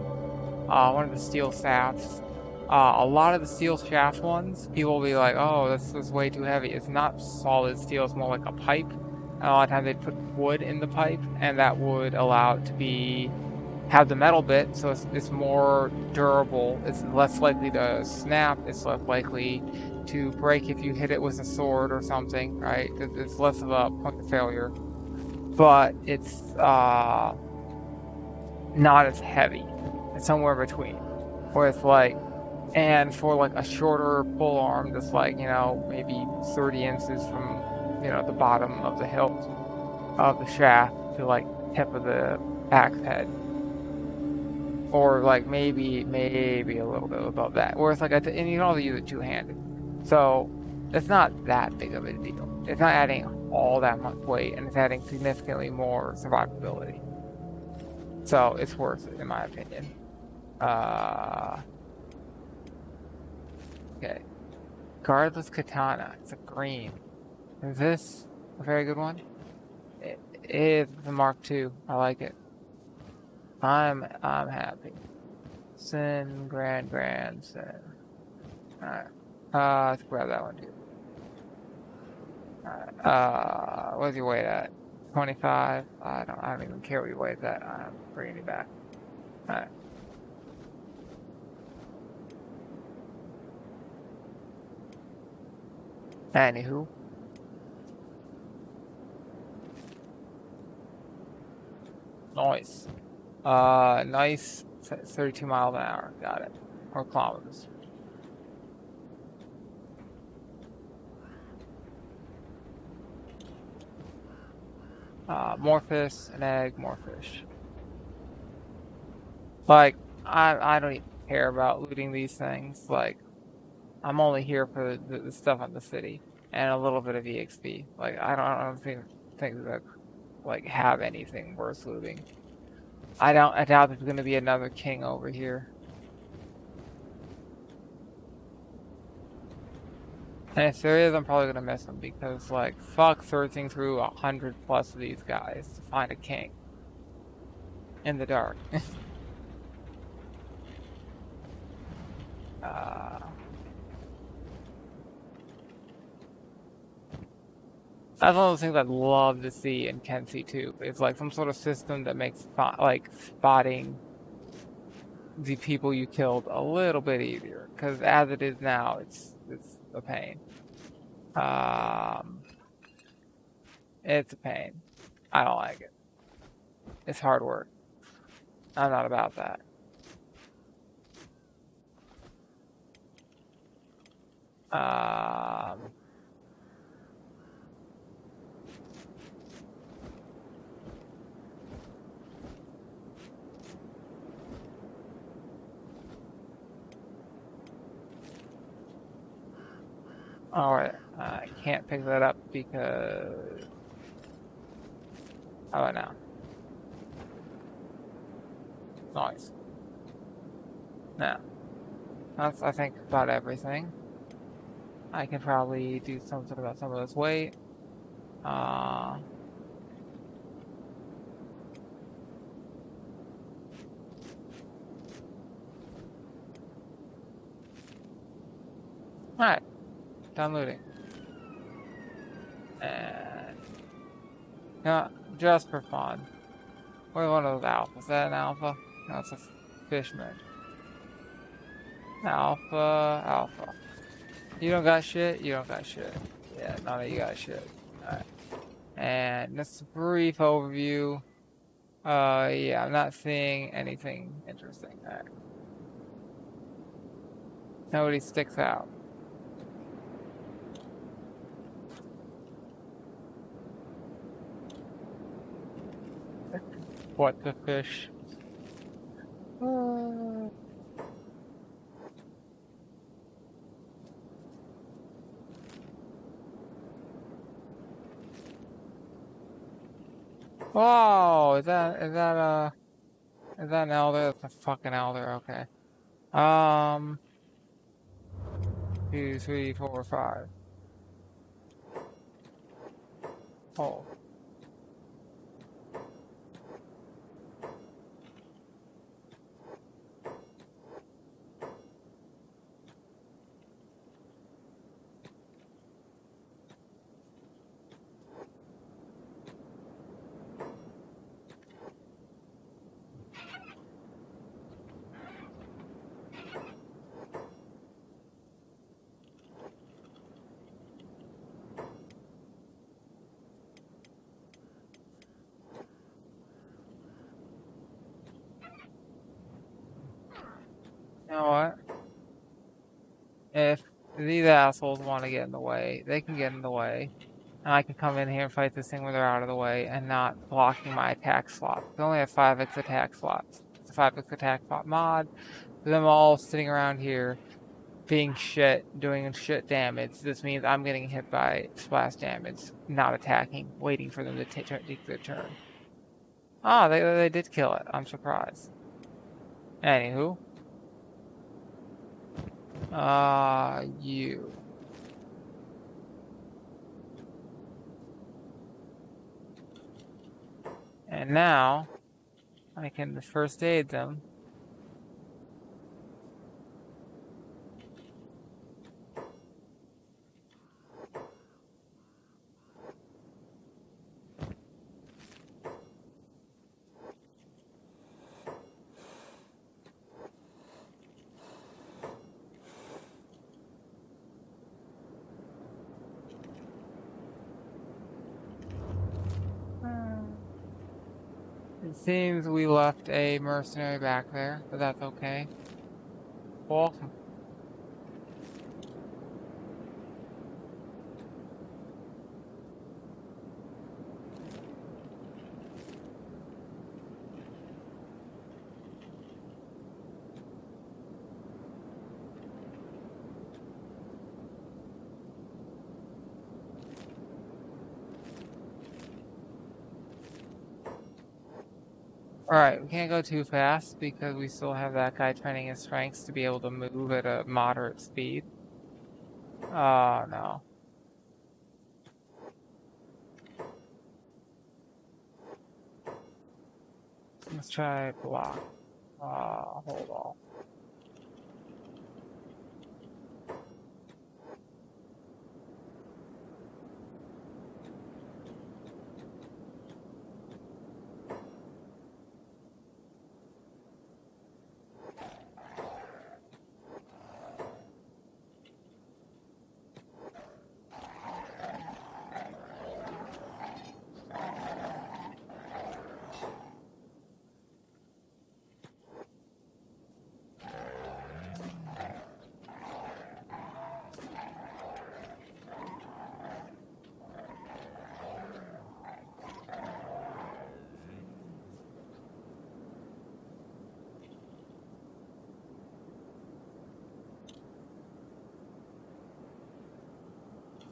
One of the steel shafts. A lot of the steel shaft ones, people will be like, oh, this is way too heavy. It's not solid steel, it's more like a pipe. And a lot of times they put wood in the pipe, and that would allow it to have the metal bit, so it's more durable. It's less likely to snap. It's less likely to break if you hit it with a sword or something, right? It's less of a point of failure. But it's not as heavy. It's somewhere between. Where it's like, and for like a shorter pull arm that's like, maybe 30 inches from, the bottom of the hilt of the shaft to like tip of the axe head. Or like maybe a little bit above that. Where it's like, and you can also use it two-handed. So it's not that big of a deal. It's not adding all that much weight, and it's adding significantly more survivability. So it's worth it, in my opinion. Okay. Guardless katana. It's a green. Is this a very good one? It is the Mark II. I like it. I'm happy. Sin, grand, sin. Alright. Let's grab that one too. Alright. What's your weight at? 25? I don't even care what your weight's at. I'm bringing you back. Alright. Anywho. Nice. Nice. 32 miles an hour. Got it. Or kilometers. More fish, an egg, more fish. Like, I don't even care about looting these things. Like, I'm only here for the stuff in the city and a little bit of EXP. Like, I don't think that like have anything worth looting. I doubt there's gonna be another king over here. And if there is, I'm probably gonna miss him because like fuck searching through 100+ of these guys to find a king in the dark. That's one of those things I'd love to see in Kenshi too. It's like some sort of system that makes spotting the people you killed a little bit easier. Because as it is now, it's a pain. It's a pain. I don't like it. It's hard work. I'm not about that. Alright, I can't pick that up because... How about now? Nice. Now, that's, I think, about everything. I can probably do something about some of this weight. Alright, done looting. And... Yeah, just for fun. Where's one of those alphas? Is that an alpha? No, it's a fishman. Alpha, alpha. You don't got shit? You don't got shit. Yeah, none of you got shit. Alright. And just a brief overview. Yeah, I'm not seeing anything interesting. Alright. Nobody sticks out. What the fish? Oh, is that an elder? That's a fucking elder, okay. 2, 3, 4, 5. Oh. You know what? If these assholes want to get in the way, they can get in the way. And I can come in here and fight this thing when they're out of the way and not blocking my attack slots. We only have 5x attack slots. It's a 5x attack slot mod. Them all sitting around here being shit, doing shit damage. This means I'm getting hit by splash damage, not attacking, waiting for them to take their turn. Ah, they did kill it. I'm surprised. Anywho. You. And now, I can first aid them. It seems we left a mercenary back there, but that's okay. Awesome. Alright, we can't go too fast because we still have that guy training his strengths to be able to move at a moderate speed. Oh, no. Let's try block. Hold on.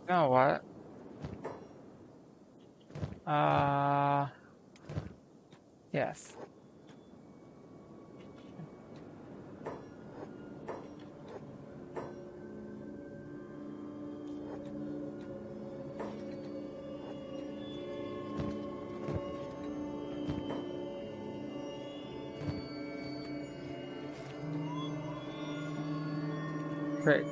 You know what? Yes. Great.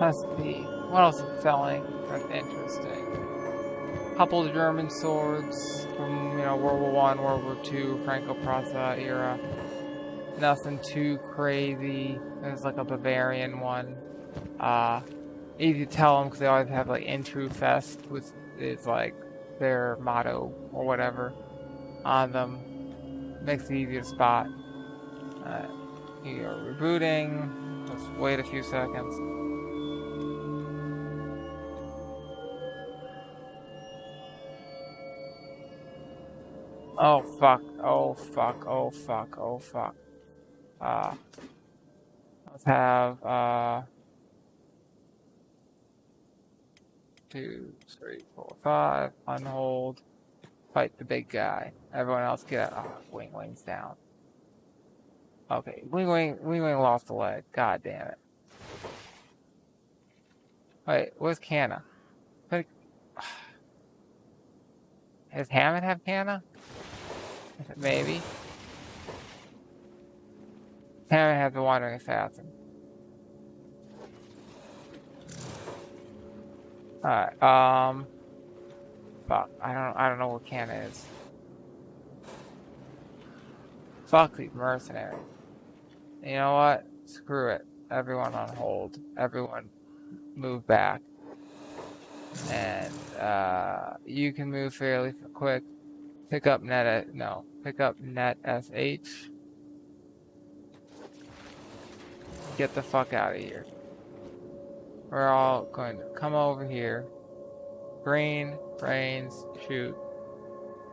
Let's see. What else is selling? That's interesting. Couple of German swords from, World War One, World War Two, Franco-Prussia era. Nothing too crazy. There's like a Bavarian one. Easy to tell them because they always have like Intrufest, which is like their motto or whatever on them. Makes it easy to spot. You're rebooting. Let's wait a few seconds. Oh fuck, oh fuck, oh fuck, oh fuck. Let's have 2, 3, 4, 5, unhold, fight the big guy. Everyone else get wing's down. Okay, wing lost a leg. God damn it. Wait, where's Kana? Does Hammond have Kana? Maybe. Hammond has the Wandering Assassin. Alright, fuck. I don't know what Kana is. Fuck these mercenaries. You know what? Screw it. Everyone on hold. Everyone move back. And you can move fairly quick. Pick up net SH. Get the fuck out of here. We're all going to come over here. Green, brains, shoot.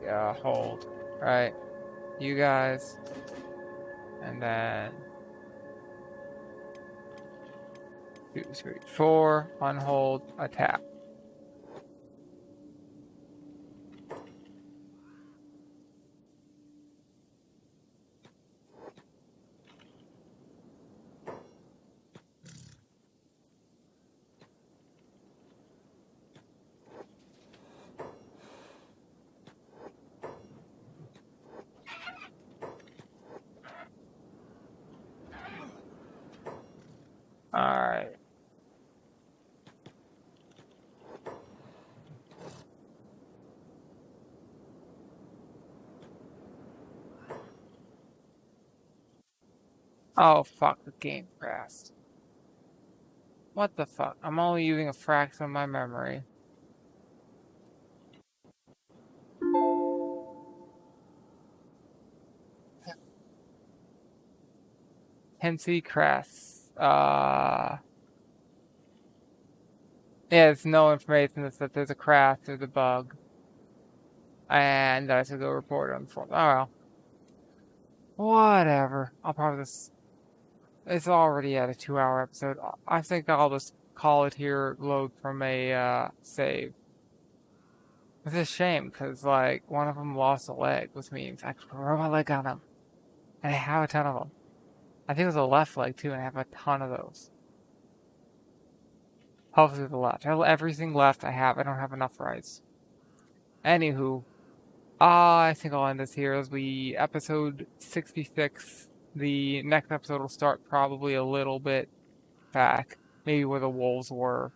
Yeah, hold. Right. You guys. And then 2, 3, 4, unhold, attack. Alright. Oh fuck, the game crashed. What the fuck? I'm only using a fraction of my memory. Hensi Crest. Yeah, there's no information that there's a crash, there's a bug. And I should go report it on the forum. Oh well. Whatever. I'll probably just... It's already at a 2-hour episode. I think I'll just call it here, load from a save. It's a shame, because, like, one of them lost a leg, which means I could throw my leg on them. And I have a ton of them. I think it was a left leg, too, and I have a ton of those. Hopefully the left. Everything left I have. I don't have enough rights. Anywho, I think I'll end this here as we episode 66. The next episode will start probably a little bit back. Maybe where the wolves were.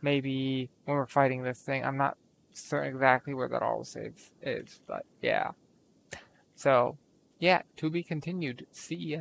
Maybe when we're fighting this thing. I'm not certain exactly where that autosave is, but yeah. So, yeah, to be continued. See ya.